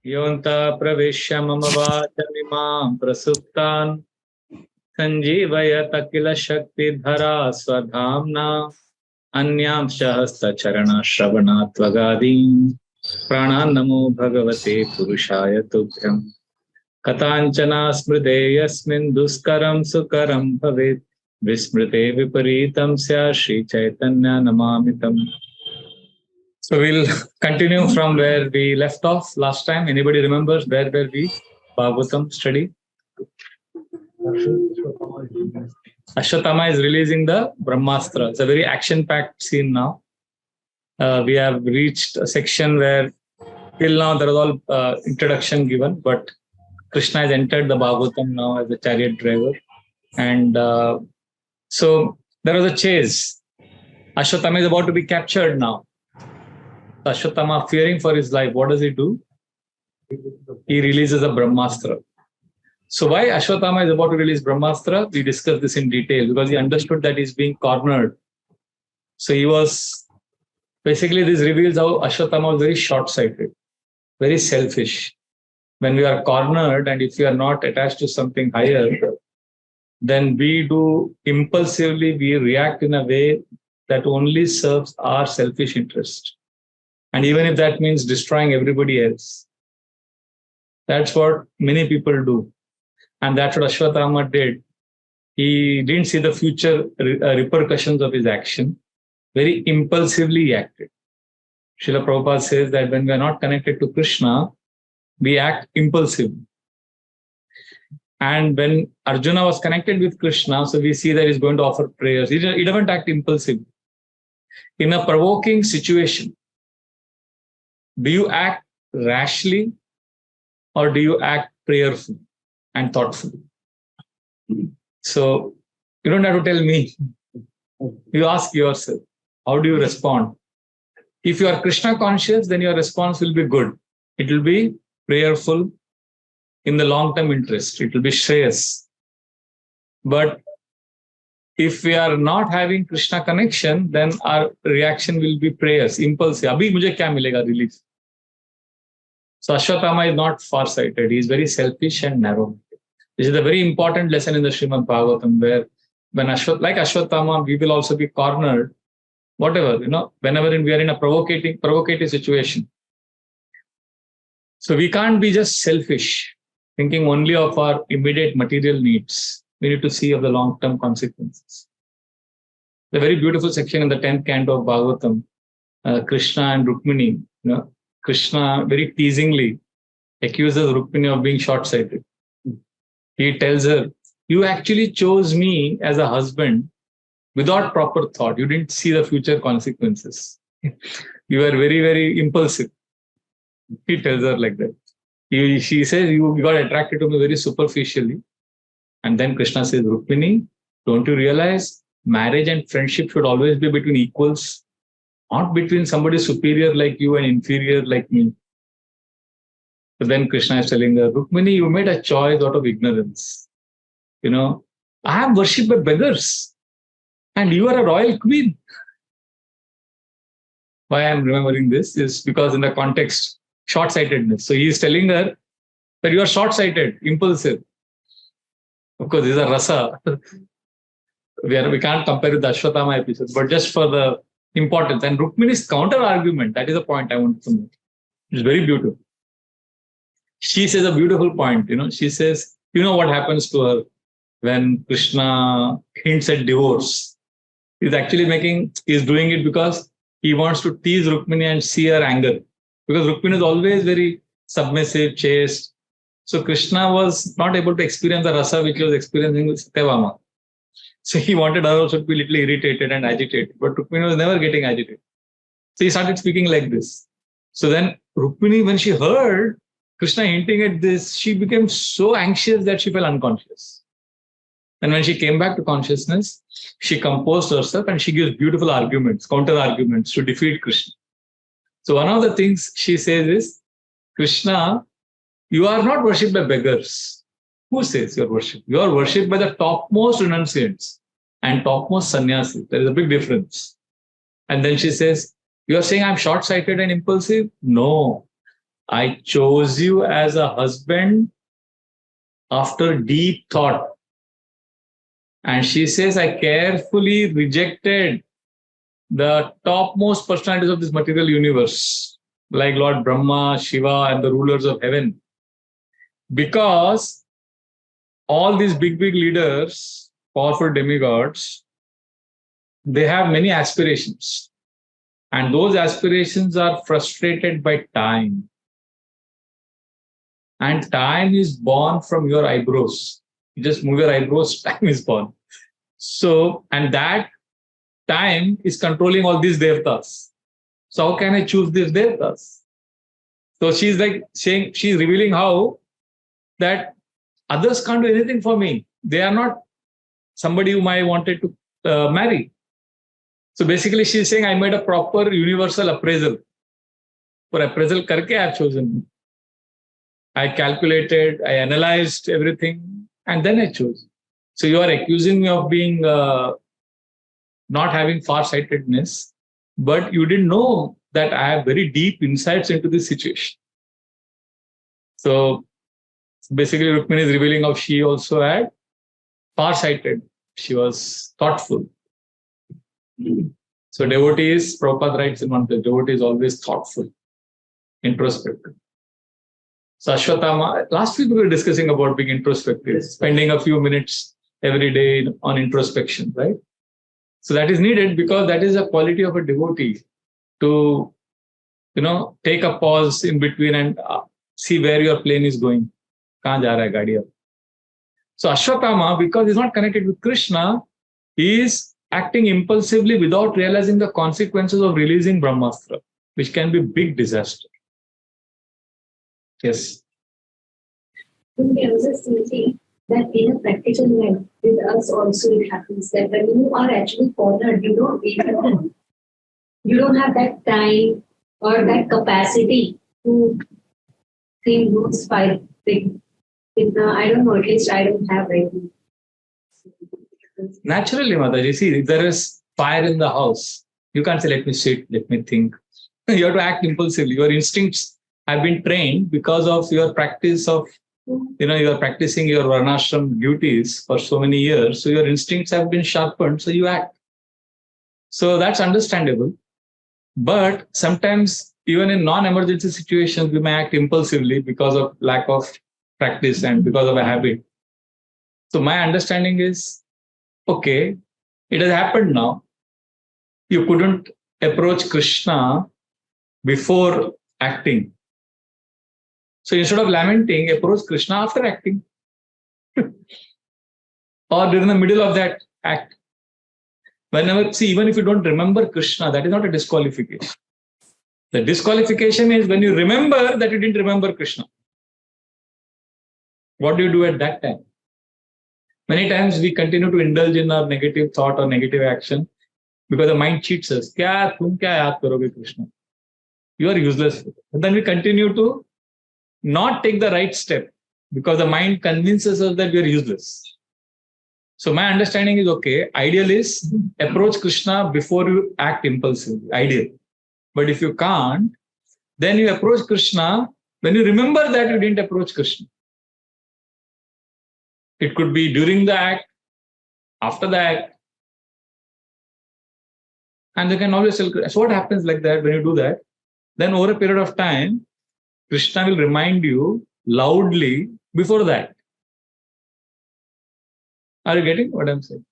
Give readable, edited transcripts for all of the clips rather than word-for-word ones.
Yonta pravishya mama vachanimam prasuptan sanjeevayata kila shakti dhara swadhamna anyam shahasta charana shravana tvagadim pranan namo bhagavate purushaya tubhyam katanchana smrite yasmin duskaram sukaram bhavet vismrite viparitam sya Shri Chaitanya namamitam. So we'll continue from where we left off last time. Anybody remembers where were we? Bhagavatam study. Ashwatthama is releasing the brahmastra. It's a very action-packed scene now. We have reached a section where till now there was all introduction given, but Krishna has entered the Bhagavatam now as a chariot driver. And so there was a chase. Ashwatthama is about to be captured now. Ashwatthama, fearing for his life, what does he do? He releases a brahmastra. So why Ashwatthama is about to release brahmastra? We discussed this in detail because he understood that he's being cornered. So he was, basically this reveals how Ashwatthama was very short-sighted, very selfish. When we are cornered and if we are not attached to something higher, then we do impulsively, we react in a way that only serves our selfish interest. And even if that means destroying everybody else, that's what many people do. And that's what Ashwatthama did. He didn't see the future repercussions of his action. Very impulsively he acted. Srila Prabhupada says that when we are not connected to Krishna, we act impulsively. And when Arjuna was connected with Krishna, so we see that he's going to offer prayers. He doesn't act impulsively. In a provoking situation, do you act rashly or do you act prayerfully and thoughtfully? So you don't have to tell me. You ask yourself, how do you respond? If you are Krishna conscious, then your response will be good. It will be prayerful in the long-term interest. It will be shreyas. But if we are not having Krishna connection, then our reaction will be prayers, impulsive. Abhi mujhe kya milega, relief. So Ashwatthama is not far-sighted. He is very selfish and narrow. This is a very important lesson in the Srimad Bhagavatam, where when like Ashwatthama, we will also be cornered, whatever, whenever we are in a provocative situation. So we can't be just selfish, thinking only of our immediate material needs. We need to see of the long-term consequences. The very beautiful section in the 10th canto of Bhagavatam, Krishna and Rukmini, Krishna very teasingly accuses Rukmini of being short-sighted. He tells her, you actually chose me as a husband without proper thought. You didn't see the future consequences. You were very, very impulsive. He tells her like that. She says, you got attracted to me very superficially. And then Krishna says, Rukmini, don't you realize marriage and friendship should always be between equals, not between somebody superior like you and inferior like me. But then Krishna is telling her, Rukmini, you made a choice out of ignorance. I am worshipped by beggars and you are a royal queen. Why I am remembering this is because in the context, short-sightedness. So he is telling her that you are short-sighted, impulsive. Of course, these are rasa. We can't compare with the Ashwatthama episodes, but just for the importance. And Rukmini's counter-argument, that is the point I want to make. It's very beautiful. She says a beautiful point, She says, what happens to her when Krishna hints at divorce? He's doing it because he wants to tease Rukmini and see her anger. Because Rukmini is always very submissive, chaste. So Krishna was not able to experience the rasa which he was experiencing with Satyabhama. So he wanted her also to be a little irritated and agitated. But Rukmini was never getting agitated. So he started speaking like this. So then Rukmini, when she heard Krishna hinting at this, she became so anxious that she fell unconscious. And when she came back to consciousness, she composed herself and she gives beautiful arguments, counter-arguments to defeat Krishna. So one of the things she says is, Krishna, you are not worshipped by beggars. Who says you are worshipped? You are worshipped by the topmost renunciants and topmost sannyasis. There is a big difference. And then she says, you are saying I'm short-sighted and impulsive? No. I chose you as a husband after deep thought. And she says, I carefully rejected the topmost personalities of this material universe, like Lord Brahma, Shiva, and the rulers of heaven. Because all these big leaders, powerful demigods, they have many aspirations. And those aspirations are frustrated by time. And time is born from your eyebrows. You just move your eyebrows, time is born. So, and that time is controlling all these devtas. So how can I choose these devtas? So she's like saying, she's revealing how that others can't do anything for me. They are not somebody whom I wanted to marry. So basically she's saying I made a proper universal appraisal. For appraisal karke I have chosen. I calculated, I analyzed everything, and then I chose. So you are accusing me of being not having far-sightedness, but you didn't know that I have very deep insights into this situation. So basically, Rukmini is revealing how she also had far-sighted. She was thoughtful. So devotees, Prabhupada writes in one place, devotee is always thoughtful, introspective. So Ashwatthama, last week we were discussing about being introspective, spending a few minutes every day on introspection, right? So that is needed because that is a quality of a devotee to, take a pause in between and see where your plane is going. Kahan ja raha hai gaadi ab? So Ashwatthama, because he's not connected with Krishna, he is acting impulsively without realizing the consequences of releasing brahmastra, which can be a big disaster. Yes. I was just thinking that in a practical life, with us also it happens that when you are actually cornered, you don't have that time or that capacity to think those five things. I don't know, at least I don't have right now. Naturally, Mataji, see, if there is fire in the house, you can't say, let me sit, let me think. You have to act impulsively. Your instincts have been trained because of your practice of, you are practicing your varnashram duties for so many years. So your instincts have been sharpened, so you act. So that's understandable. But sometimes, even in non-emergency situations, we may act impulsively because of lack of practice and because of a habit. So my understanding is, okay, it has happened now. You couldn't approach Krishna before acting. So instead of lamenting, approach Krishna after acting. Or during the middle of that act. Even if you don't remember Krishna, that is not a disqualification. The disqualification is when you remember that you didn't remember Krishna. What do you do at that time? Many times we continue to indulge in our negative thought or negative action because the mind cheats us. Kya yaad karoge Krishna? You are useless. And then we continue to not take the right step because the mind convinces us that we are useless. So my understanding is, okay, ideal is approach Krishna before you act impulsively. Ideal. But if you can't, then you approach Krishna when you remember that you didn't approach Krishna. It could be during the act, after the act. And they can always tell Krishna. So what happens like that when you do that? Then over a period of time, Krishna will remind you loudly before that. Are you getting what I'm saying?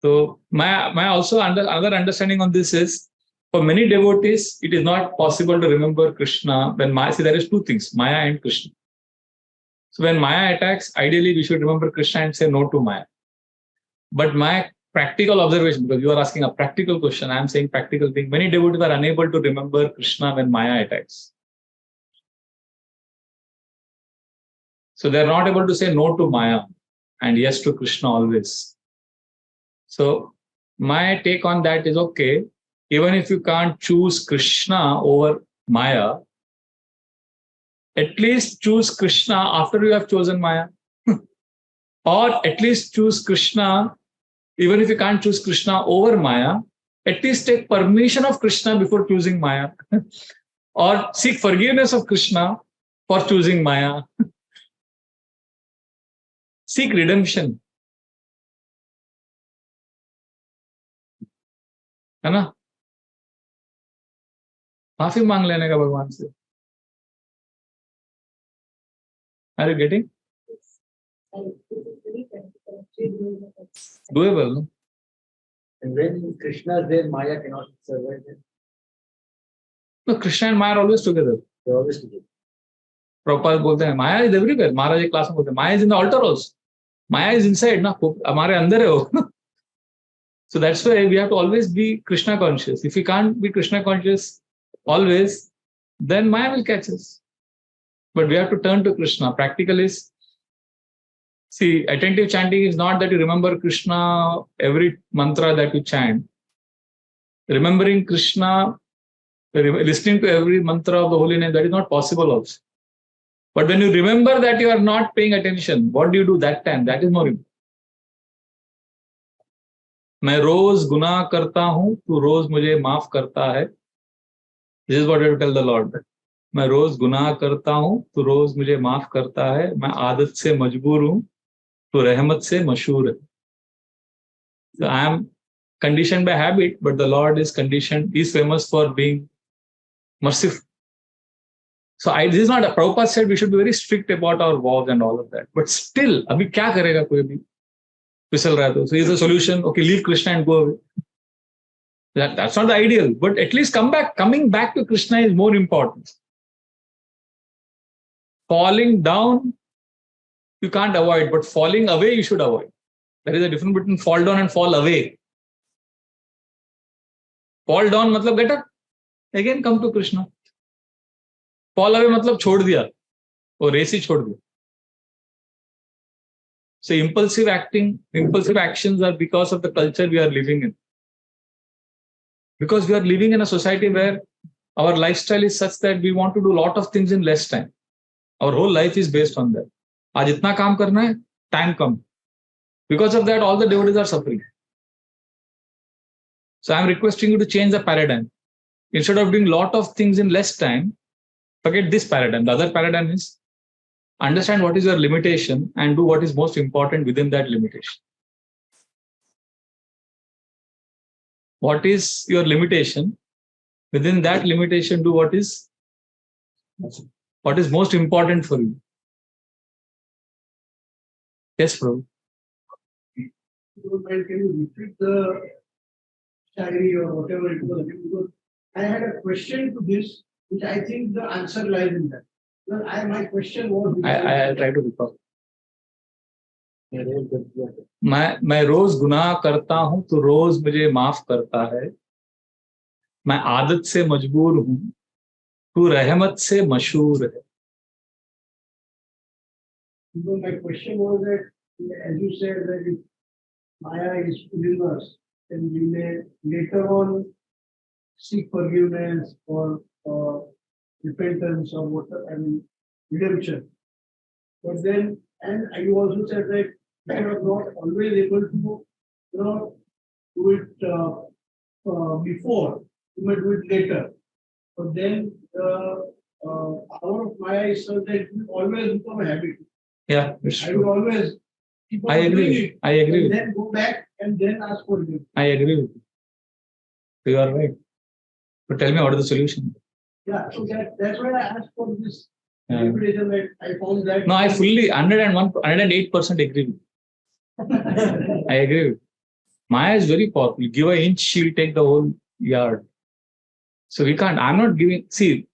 So my also another understanding on this is, for many devotees, it is not possible to remember Krishna when Maya. See, there is two things, Maya and Krishna. So when Maya attacks, ideally we should remember Krishna and say no to Maya. But my practical observation, because you are asking a practical question, I am saying practical thing. Many devotees are unable to remember Krishna when Maya attacks. So they are not able to say no to Maya and yes to Krishna always. So my take on that is, okay, even if you can't choose Krishna over Maya, at least choose Krishna after you have chosen Maya. Or at least choose Krishna, even if you can't choose Krishna over Maya, at least take permission of Krishna before choosing Maya. or seek forgiveness of Krishna for choosing Maya. Seek redemption. है ना? माफी मांग लेने का भगवान से. Are you getting? Doable, no? And when Krishna is there, Maya cannot survive it. No, Krishna and Maya are always together. They're always together. Prabhupada बोलते हैं Maya is everywhere. महाराज एक क्लास में बोलते हैं Maya is in the altar also. Maya is inside, ना हमारे अंदर है वो. So that's why we have to always be Krishna conscious. If we can't be Krishna conscious always, then Maya will catch us. But we have to turn to Krishna. Practical is, see, attentive chanting is not that you remember Krishna every mantra that you chant. Remembering Krishna, listening to every mantra of the holy name, that is not possible also. But when you remember that you are not paying attention, what do you do that time? That is more important. मैं रोज गुनाह करता हूं, तू रोज मुझे माफ करता है. This is what I tell the Lord. मैं रोज गुनाह करता हूं, तू रोज मुझे माफ करता है. मैं आदत से मजबूर हूं, तू रहमत से मशहूर है. So I am conditioned by habit, but the Lord is conditioned. He is famous for being merciful. So this is not a Prabhupada said we should be very strict about our vows and all of that. But still, अभी क्या करेगा कोई भी फिसल रहा है तो. So is the solution, okay, leave Krishna and go away. That's not the ideal, but at least coming back to Krishna is more important. Falling down, you can't avoid, but falling away, you should avoid. There is a difference between fall down and fall away. Fall down matlab get up, again come to Krishna. Fall away matlab छोड़ दिया, वो race ही छोड़ दिया. So impulsive actions are because of the culture we are living in. Because we are living in a society where our lifestyle is such that we want to do a lot of things in less time. Our whole life is based on that. आज इतना काम करना है, time come. Because of that, all the devotees are suffering. So I am requesting you to change the paradigm. Instead of doing a lot of things in less time, forget this paradigm. The other paradigm is understand what is your limitation and do what is most important within that limitation. What is your limitation? Within that limitation, do what is most important for you. Yes, Prabhu. Can you repeat the shairi or whatever it was? Because I had a question to this, which I think the answer lies in that. My question was. I try to recall. मैं रोज गुनाह करता हूं, तो रोज मुझे माफ करता है. मैं आदत से मजबूर हूं, तू रहमत से मशहूर है. My question was that, as you said, that if Maya is within us, then we may later on seek forgiveness or repentance or whatever, I mean, redemption. But then, and you also said that we are not always able to, do it before. We may do it later. But then the power of Maya is such that it will always become a habit. Yeah, it's I true. will always keep on I agree. doing it. I agree. And then go back and then ask for it. I agree with you. You are right. But tell me, what is the solution? Yeah, so that's why I asked for this interpretation that I found that. No, I fully 108% agree with you. I agree with you. Maya is very powerful. You give an inch, she'll take the whole yard. So we can't. I'm not giving. See,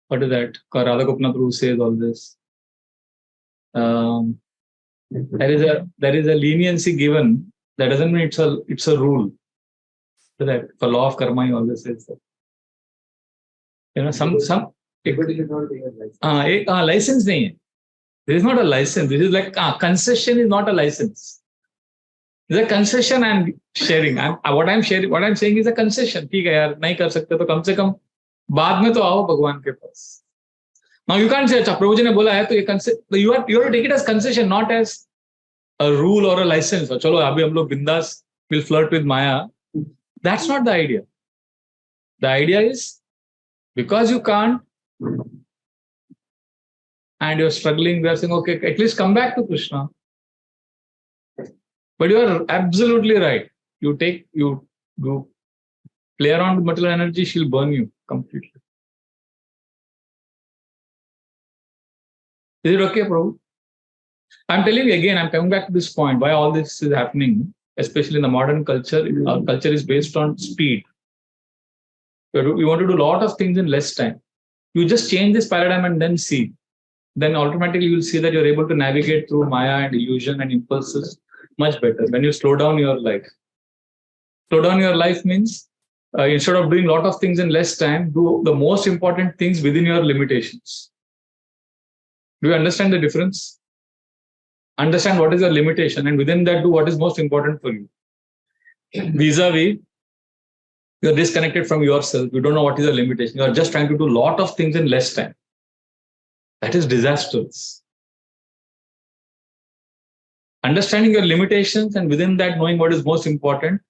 what is that? Radha Gopinath Prabhu says all this. There is a leniency given. That doesn't mean it's a rule. That for law of karma, he always says that. Some license nahi hai. This is not a license. This is like concession is not a license. This is a concession I'm sharing. What I'm saying is a concession. ठीक है यार, नहीं कर सकते तो कम से कम बाद में तो आओ भगवान के पास. Now you can't say, अच्छा प्रभु जी ने बोला है तो ये you have to take it as concession, not as a rule or a license. चलो अभी हम लोग बिंदास will flirt with Maya. That's not the idea. The idea is Because you can't, and you're struggling, we are saying, okay, at least come back to Krishna. But you are absolutely right. You play around with material energy, she'll burn you completely. Is it okay, Prabhu? I'm telling you again, I'm coming back to this point, why all this is happening, especially in the modern culture. Our culture is based on speed. We want to do a lot of things in less time. You just change this paradigm and then see. Then automatically you'll see that you're able to navigate through Maya and illusion and impulses much better when you slow down your life. Slow down your life means instead of doing a lot of things in less time, do the most important things within your limitations. Do you understand the difference? Understand what is your limitation, and within that, do what is most important for you. Vis-a-vis, you're disconnected from yourself. You don't know what is your limitation. You're just trying to do a lot of things in less time. That is disastrous. Understanding your limitations and within that knowing what is most important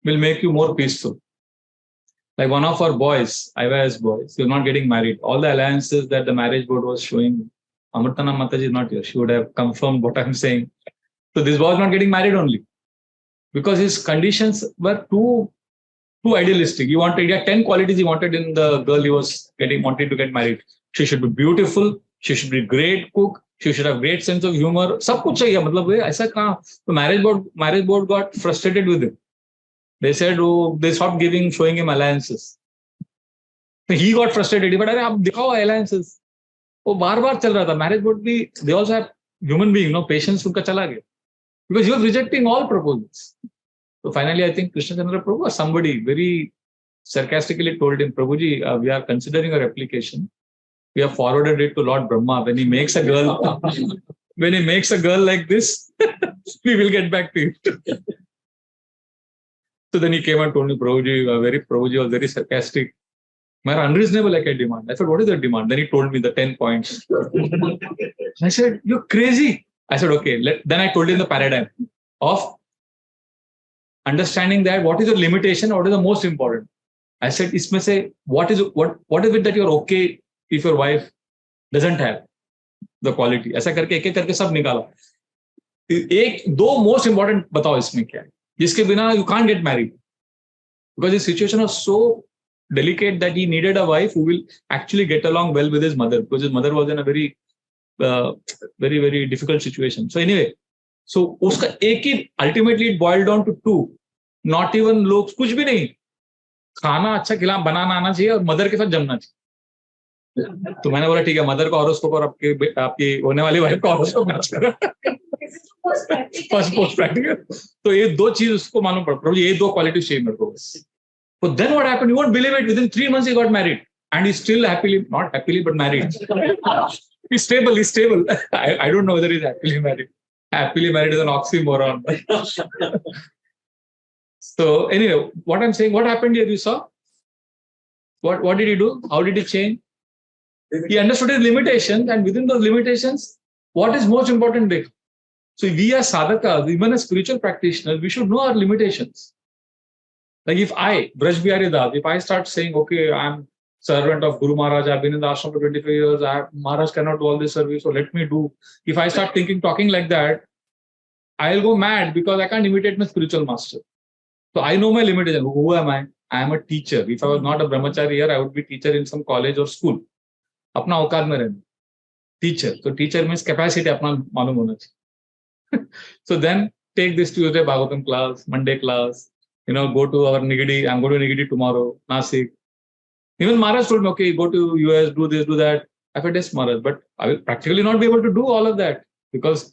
will make you more peaceful. Like one of our boys, IYS boys, he was not getting married. All the alliances that the marriage board was showing, Amritana Mataji is not here. She would have confirmed what I'm saying. So this boy was not getting married only because his conditions were too idealistic. He had 10 qualities he wanted in the girl he was wanted to get married. She should be beautiful. She should be great cook. She should have great sense of humor. सब कुछ चाहिए. मतलब ऐसा कहाँ? The marriage board got frustrated with him. They said, they stopped showing him alliances. So he got frustrated. But अरे आप दिखाओ alliances. वो बार-बार चल रहा था. Marriage board भी, they also have human being, patience उनका चला गया. Because he was rejecting all proposals. So finally, I think Krishna Chandra Prabhu or somebody very sarcastically told him, Prabhuji, we are considering your application. We have forwarded it to Lord Brahma. When he makes a girl like this, we will get back to you. So then he came and told me, Prabhuji was very sarcastic. My unreasonable like a demand. I said, what is the demand? Then he told me the 10 points. I said, you're crazy. I said, okay. Then I told him the paradigm of understanding that what is your limitation, what is the most important. I said, isme se, what is it that you're okay if your wife doesn't have the quality? ऐसा करके एक-एक करके सब निकाला. दो most important बताओ इसमें क्या है जिसके बिना you can't get married, because his situation was so delicate that he needed a wife who will actually get along well with his mother, because his mother was in a very very difficult situation. So anyway, so उसका एक ही ultimately it boiled down to 2. Not even looks, कुछ भी नहीं, खाना अच्छा बनाना आना चाहिए और मदर के साथ जमना चाहिए. तो मैंने बोला ठीक है, मदर का हॉरोस्कोप और आपकी होने वाली वाइफ का हॉरोस्कोप मैच करो. Post practical. तो ये दो चीज उसको मालूम पड़ा, ये दो क्वालिटी चाहिए मेरे को. But then what happened? You won't believe it. Within 3 months he got married, and he's still not happily, but married. He's stable. I don't know whether he's happily married. Happily married is an oxymoron. So anyway, what I'm saying, what happened here? You saw? What did he do? How did he change? He understood his limitations, and within those limitations, what is most important there? So we as sadhakas, even as spiritual practitioners, we should know our limitations. Like if I, Vraja Bihari Das, if I start saying, okay, I'm servant of Guru Maharaj, I've been in the ashram for 25 years, Maharaj cannot do all this service, so let me do. If I start talking like that, I'll go mad because I can't imitate my spiritual master. So I know my limitation. Who am I? I am a teacher. If I was not a brahmachari here, I would be teacher in some college or school. अपना औकात में रहना. Teacher. So teacher means capacity अपना मालूम होना चाहिए. So then take this Tuesday Bhagavatam class, Monday class. Go to our Nigidi. I'm going to Nigidi tomorrow, Nasik. Even Maharaj told me, okay, go to US, do this, do that. I said, yes, Maharaj, but I will practically not be able to do all of that because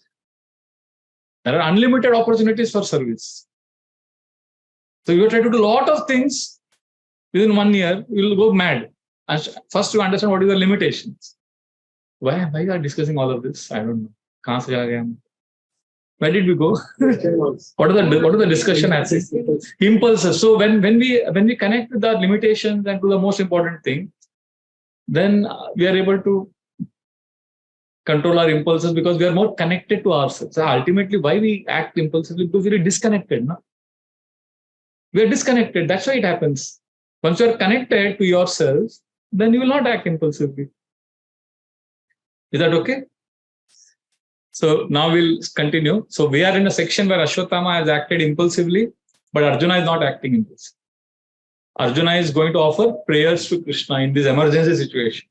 there are unlimited opportunities for service. So you try to do a lot of things within 1 year, you will go mad. And first you understand what are the limitations. Why are we discussing all of this? I don't know. Kahan se ja gaya hum? Where did we go? What are the discussion aspects? Impulses. So when we connect with our limitations and to the most important thing, then we are able to control our impulses because we are more connected to ourselves. So ultimately, why we act impulsively? Because we are disconnected. No? We are disconnected. That's why it happens. Once you are connected to yourself, then you will not act impulsively. Is that okay? So now we'll continue. So we are in a section where Ashwatthama has acted impulsively, but Arjuna is not acting impulsively. Arjuna is going to offer prayers to Krishna in this emergency situation.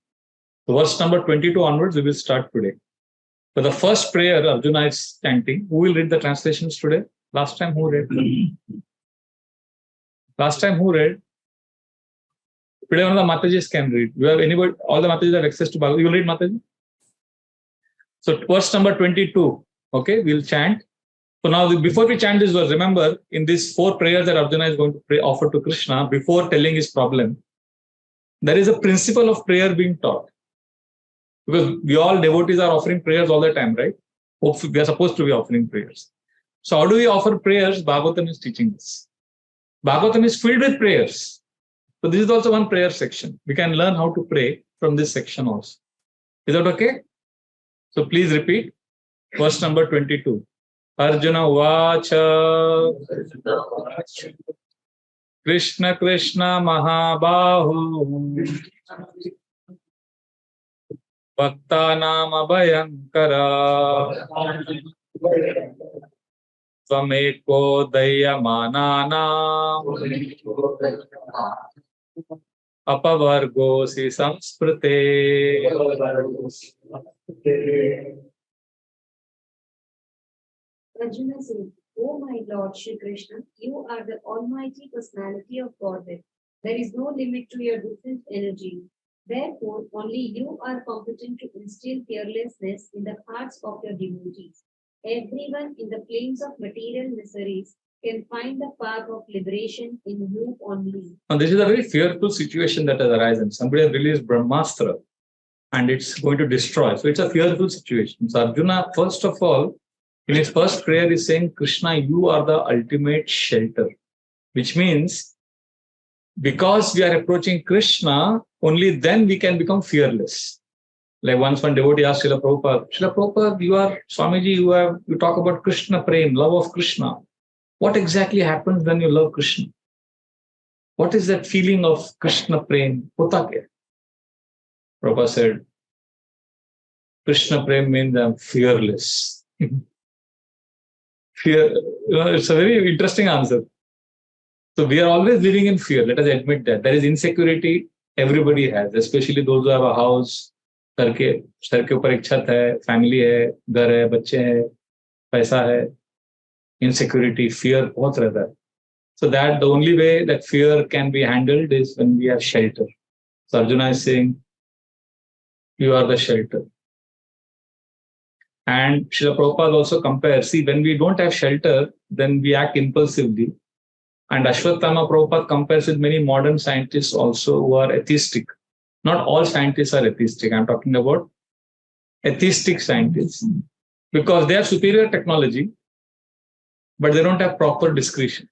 So verse number 22 onwards, we will start today. So the first prayer Arjuna is chanting. Who will read the translations today? Last time who read? Last time who read? Today one of the Matajis can read. You have anybody? All the Matajis have access to Bhagavatam. You will read Mataji? So verse number 22. Okay, we'll chant. So now before we chant this verse, remember in these 4 prayers that Arjuna is going to pray, offer to Krishna before telling his problem, there is a principle of prayer being taught. Because we all devotees are offering prayers all the time, right? We are supposed to be offering prayers. So how do we offer prayers? Bhagavatam is teaching this. Bhagavatam is filled with prayers. So this is also one prayer section. We can learn how to pray from this section also. Is that okay? So please repeat. Verse number 22. Arjuna Vacha Krishna Krishna Mahabahu Bhaktanam Abhayankara Tvameko Dayamananam Apavargosi Samsprite. Arjuna said, "O my Lord Shri Krishna, you are the Almighty Personality of Godhead. There is no limit to your different energy. Therefore, only you are competent to instill fearlessness in the hearts of your devotees. Everyone in the plains of material miseries can find the path of liberation in you only." Now, this is a very fearful situation that has arisen. Somebody has released brahmastra and it's going to destroy. So it's a fearful situation. So Arjuna, first of all, in his first prayer is saying, Krishna, you are the ultimate shelter. Which means, because we are approaching Krishna, only then we can become fearless. Like once one devotee asked Srila Prabhupada, you are Swamiji, you talk about Krishna Prem, love of Krishna. What exactly happens when you love Krishna? What is that feeling of Krishna Prem? Hota kya? Prabhupada said, Krishna Prem means I'm fearless. Fear, it's a very interesting answer. So we are always living in fear. Let us admit that. There is insecurity everybody has, especially those who have a house, sir के ऊपर एक छत है, family है, घर है, बच्चे हैं, पैसा है, insecurity, fear बहुत रहता है. So that the only way that fear can be handled is when we have shelter. So Arjuna is saying, you are the shelter. And Srila Prabhupada also compares, see, when we don't have shelter, then we act impulsively. And Ashwatthama Prabhupada compares with many modern scientists also who are atheistic. Not all scientists are atheistic. I'm talking about atheistic scientists. Because they have superior technology, but they don't have proper discretion.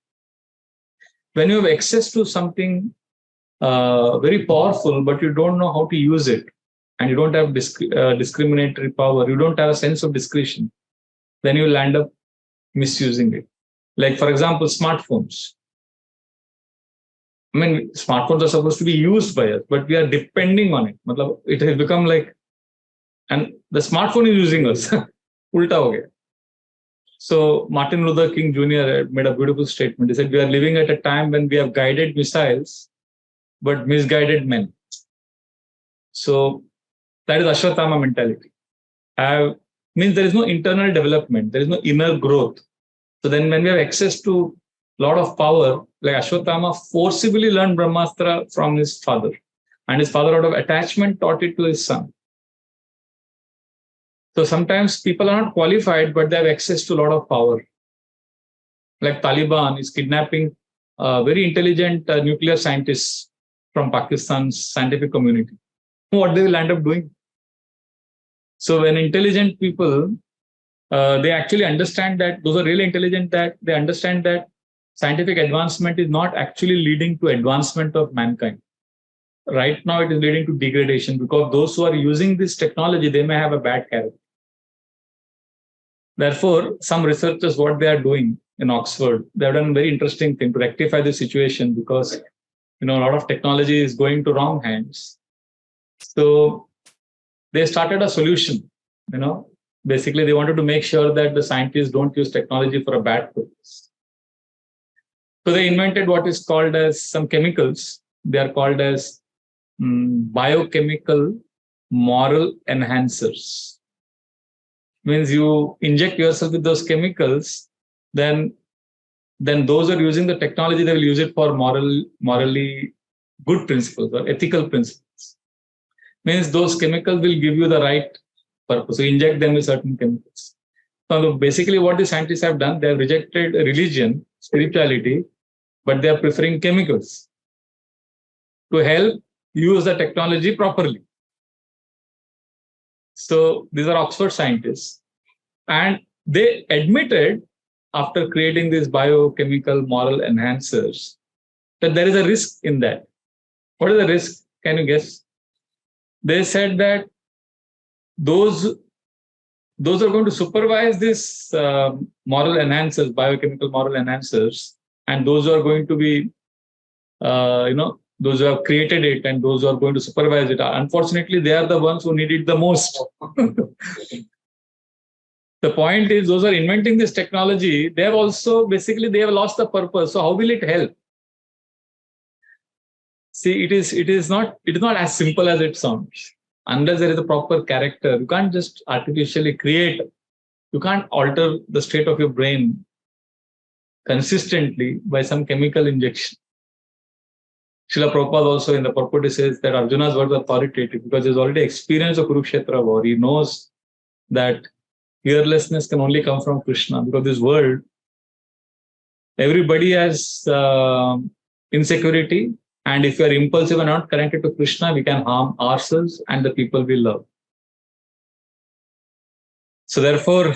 When you have access to something very powerful, but you don't know how to use it, and you don't have discriminatory power, you don't have a sense of discretion, then you will end up misusing it. Like, for example, smartphones. I mean, smartphones are supposed to be used by us, but we are depending on it. It has become like, and the smartphone is using us. Ulta ho gaya. So Martin Luther King Jr. made a beautiful statement. He said, we are living at a time when we have guided missiles, but misguided men. So that is Ashwatthama mentality. Means there is no internal development. There is no inner growth. So then when we have access to a lot of power, like Ashwatthama forcibly learned brahmastra from his father. And his father, out of attachment, taught it to his son. So sometimes people are not qualified, but they have access to a lot of power. Like Taliban is kidnapping very intelligent nuclear scientists from Pakistan's scientific community. What they will end up doing? So when intelligent people, they actually understand that, those are really intelligent, that they understand that scientific advancement is not actually leading to advancement of mankind. Right now, it is leading to degradation because those who are using this technology, they may have a bad character. Therefore, some researchers, what they are doing in Oxford, they have done a very interesting thing to rectify the situation because, a lot of technology is going to wrong hands. So they started a solution, basically they wanted to make sure that the scientists don't use technology for a bad purpose. So they invented what is called as some chemicals. They are called as biochemical moral enhancers. Means you inject yourself with those chemicals, then those who are using the technology, they will use it for morally good principles or ethical principles. Means those chemicals will give you the right purpose. So inject them with certain chemicals. So basically what the scientists have done, they have rejected religion, spirituality, but they are preferring chemicals to help use the technology properly. So these are Oxford scientists. And they admitted, after creating these biochemical moral enhancers, that there is a risk in that. What is the risk? Can you guess? They said that those are going to supervise this moral enhancers, biochemical moral enhancers, and those are going to be, those who have created it and those who are going to supervise it. Unfortunately, they are the ones who need it the most. The point is, those who are inventing this technology, they have also they have lost the purpose. So how will it help? See, it is not as simple as it sounds. Unless there is a proper character, you can't just artificially create. You can't alter the state of your brain consistently by some chemical injection. Srila Prabhupada also in the purport says that Arjuna's words are authoritative because he's already experienced a Kurukshetra war. He knows that fearlessness can only come from Krishna, because this world, everybody has insecurity, and if you are impulsive and not connected to Krishna, we can harm ourselves and the people we love. So therefore,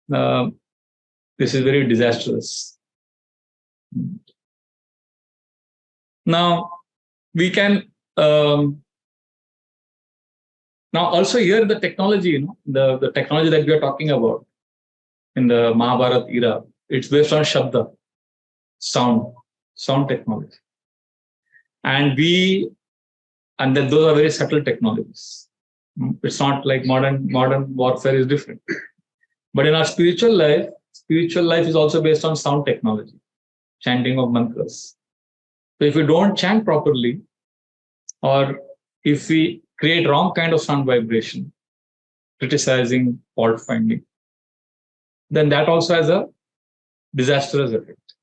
this is very disastrous. Now, we can now also here the technology, the technology that we are talking about in the Mahabharata era, it's based on Shabda, sound technology. And then those are very subtle technologies. It's not like modern warfare is different. But in our spiritual life is also based on sound technology, chanting of mantras. So if we don't chant properly, or if we create wrong kind of sound vibration, criticizing, fault finding, then that also has a disastrous effect.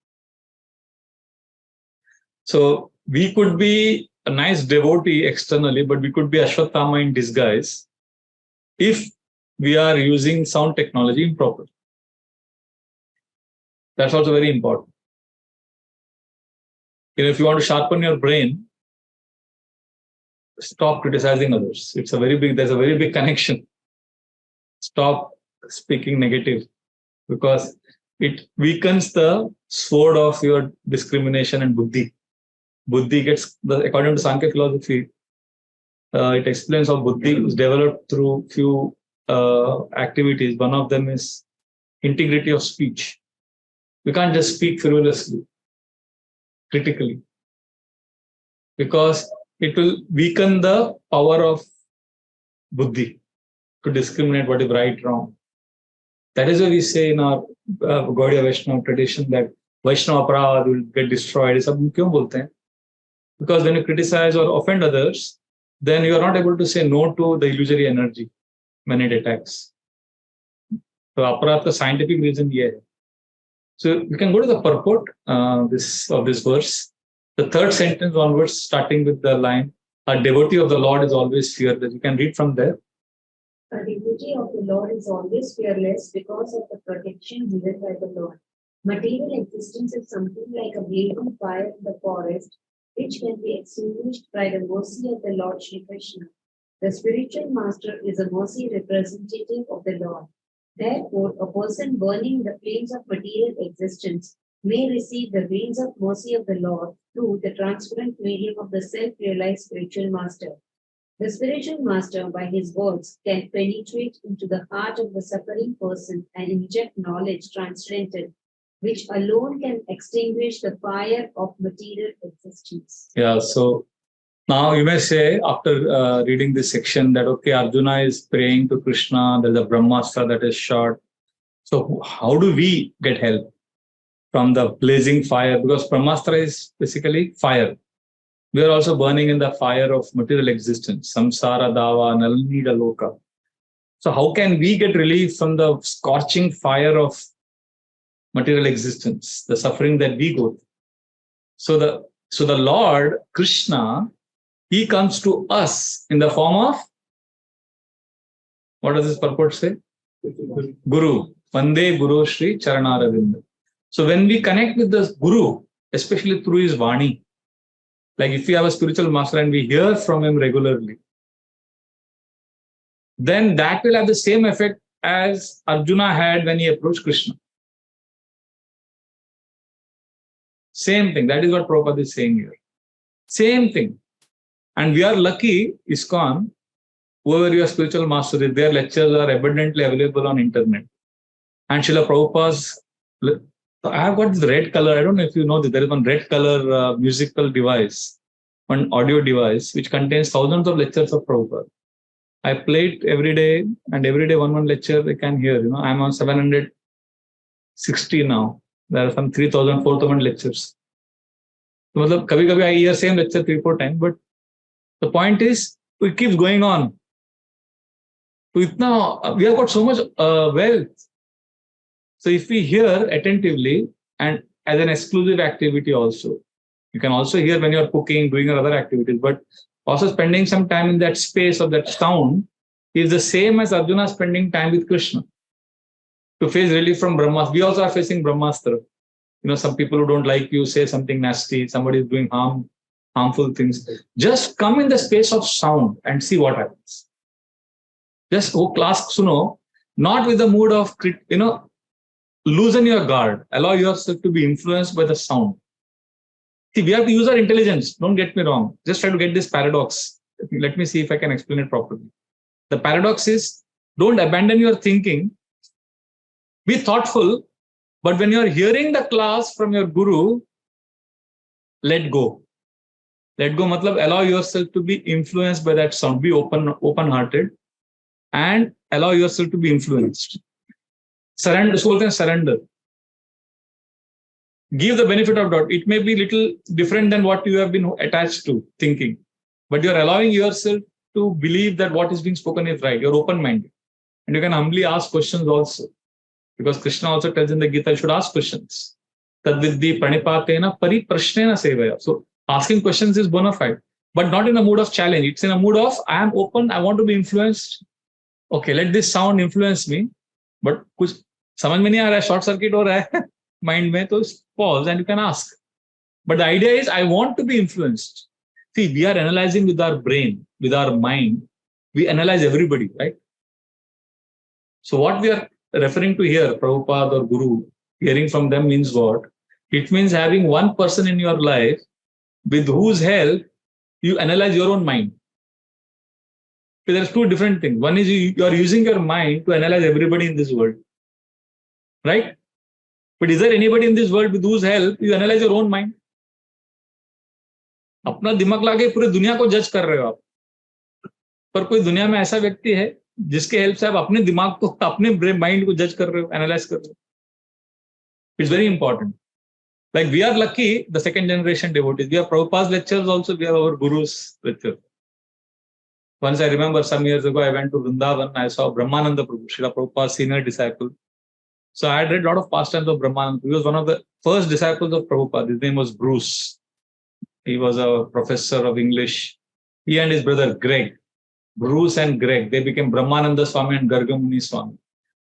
So we could be a nice devotee externally, but we could be Ashwatthama in disguise if we are using sound technology improperly. That's also very important. If you want to sharpen your brain, stop criticizing others. There's a very big connection. Stop speaking negative, because it weakens the sword of your discrimination and buddhi. Buddhi gets, according to Sankhya philosophy, it explains how buddhi is developed through few activities. One of them is integrity of speech. We can't just speak frivolously, critically, because it will weaken the power of buddhi to discriminate what is right, wrong. That is why we say in our Gaudiya Vaishnava tradition that Vaishnava Aparad will get destroyed. Because when you criticize or offend others, then you are not able to say no to the illusory energy when it attacks. So Aparad ka scientific reason here. So you can go to the purport of this verse. The third sentence onwards, starting with the line, "A devotee of the Lord is always fearless." You can read from there. A devotee of the Lord is always fearless because of the protection given by the Lord. Material existence is something like a blazing fire in the forest, which can be extinguished by the mercy of the Lord Shri Krishna. The spiritual master is a mercy representative of the Lord. Therefore, a person burning the flames of material existence may receive the rains of mercy of the Lord through the transparent medium of the self-realized spiritual master. The spiritual master, by his words, can penetrate into the heart of the suffering person and inject knowledge transcendental, which alone can extinguish the fire of material existence. Yeah, so Now, you may say, after reading this section, that, okay, Arjuna is praying to Krishna, there's a brahmastra that is shot. So, how do we get help from the blazing fire? Because brahmastra is basically fire. We are also burning in the fire of material existence, samsara dava, nalnida loka. So, how can we get relief from the scorching fire of material existence, the suffering that we go through? So the Lord Krishna, he comes to us in the form of, what does this purport say? Guru. Vande Guru Shri Charanaravinda. So when we connect with the Guru, especially through his Vani, like if we have a spiritual master and we hear from him regularly, then that will have the same effect as Arjuna had when he approached Krishna. Same thing. That is what Prabhupada is saying here. Same thing. And we are lucky, ISKCON, whoever your spiritual master is, their lectures are abundantly available on internet. And Srila Prabhupada's, I have got this red color, I don't know if you know this, there is one red color musical device, one audio device, which contains thousands of lectures of Prabhupada. I play it every day, and every day one lecture I can hear. I'm on 760 now. There are some 3,000, 4,000 lectures. So, kabhi I hear same lecture 3-4 times, but the point is, it keeps going on. So, we have got so much wealth. So if we hear attentively, and as an exclusive activity also, you can also hear when you're cooking, doing other activities, but also spending some time in that space of that sound is the same as Arjuna spending time with Krishna to face relief from brahmastra. We also are facing brahmastra. Some people who don't like you say something nasty, somebody is doing harmful things. Just come in the space of sound and see what happens. Just class suno, not with the mood of, loosen your guard. Allow yourself to be influenced by the sound. See, we have to use our intelligence. Don't get me wrong. Just try to get this paradox. Let me see if I can explain it properly. The paradox is, don't abandon your thinking. Be thoughtful. But when you're hearing the class from your guru, let go. Let go matlab allow yourself to be influenced by that sound. Be open-hearted and allow yourself to be influenced. Surrender. Give the benefit of doubt. It may be little different than what you have been attached to thinking, but you're allowing yourself to believe that what is being spoken is right. You're open-minded. And you can humbly ask questions also. Because Krishna also tells in the Gita, you should ask questions. Tadvidhi pranipatena pariprashnena sevaya. So asking questions is bona fide, but not in a mood of challenge. It's in a mood of, I am open, I want to be influenced. Okay, let this sound influence me. But kuch samajh mein nahi aa raha hai, short circuit ho raha hai mind mein, to pause and you can ask. But the idea is, I want to be influenced. See, we are analyzing with our brain, with our mind. We analyze everybody, right? So what we are referring to here, Prabhupada or Guru, hearing from them means what? It means having one person in your life with whose help you analyze your own mind. So there's two different things. One is you are using your mind to analyze everybody in this world. Right? But is there anybody in this world with whose help you analyze your own mind? अपना दिमाग लाके पूरे दुनिया को जज कर रहे हो आप. पर कोई दुनिया में ऐसा व्यक्ति है जिसके हेल्प से आप अपने दिमाग को, अपने माइंड को जज कर रहे हो, एनालाइज कर रहे हो. It's very important. Like we are lucky, the second generation devotees. We have Prabhupada's lectures also, we have our Guru's lectures. Once I remember some years ago, I went to Vrindavan, I saw Brahmananda Prabhu, Srila Prabhupada's senior disciple. So I had read a lot of pastimes of Brahmananda. He was one of the first disciples of Prabhupada. His name was Bruce. He was a professor of English. He and his brother Greg, Bruce and Greg, they became Brahmananda Swami and Gargamuni Swami.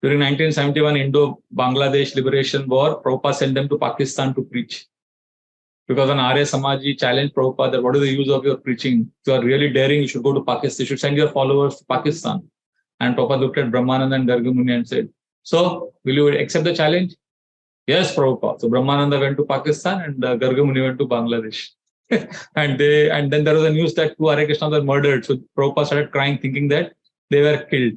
During 1971 Indo-Bangladesh Liberation War, Prabhupada sent them to Pakistan to preach. Because an Arya Samaji challenged Prabhupada that what is the use of your preaching? If you are really daring, you should go to Pakistan. You should send your followers to Pakistan. And Prabhupada looked at Brahmananda and Gargamuni and said, so, will you accept the challenge? Yes, Prabhupada. So Brahmananda went to Pakistan and Gargamuni went to Bangladesh. and then there was a news that two Hare Krishnas were murdered. So Prabhupada started crying, thinking that they were killed.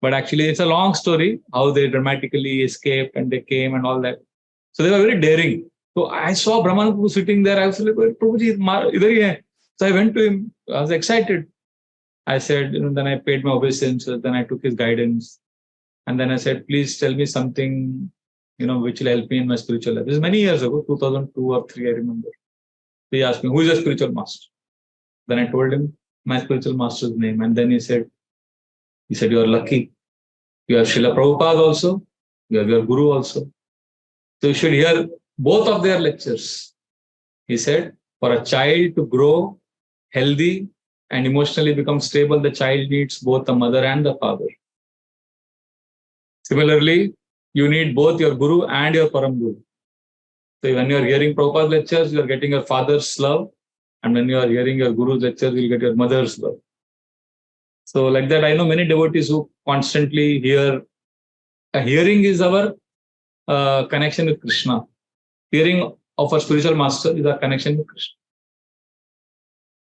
But actually, it's a long story, how they dramatically escaped and they came and all that. So they were very daring. So I saw Brahmananda sitting there. I was like, Prabhuji, idhar hi hai. So I went to him. I was excited. I said, then I paid my obeisances. Then I took his guidance. And then I said, please tell me something, which will help me in my spiritual life. This is many years ago, 2002 or 3, I remember. He asked me, who is your spiritual master? Then I told him my spiritual master's name. And then he said, you are lucky. You have Srila Prabhupada also. You have your Guru also. So you should hear both of their lectures. He said, for a child to grow healthy and emotionally become stable, the child needs both the mother and the father. Similarly, you need both your Guru and your Param Guru. So when you are hearing Prabhupada's lectures, you are getting your father's love. And when you are hearing your Guru's lectures, you will get your mother's love. So like that, I know many devotees who constantly hear. Hearing is our connection with Krishna. Hearing of a spiritual master is our connection with Krishna.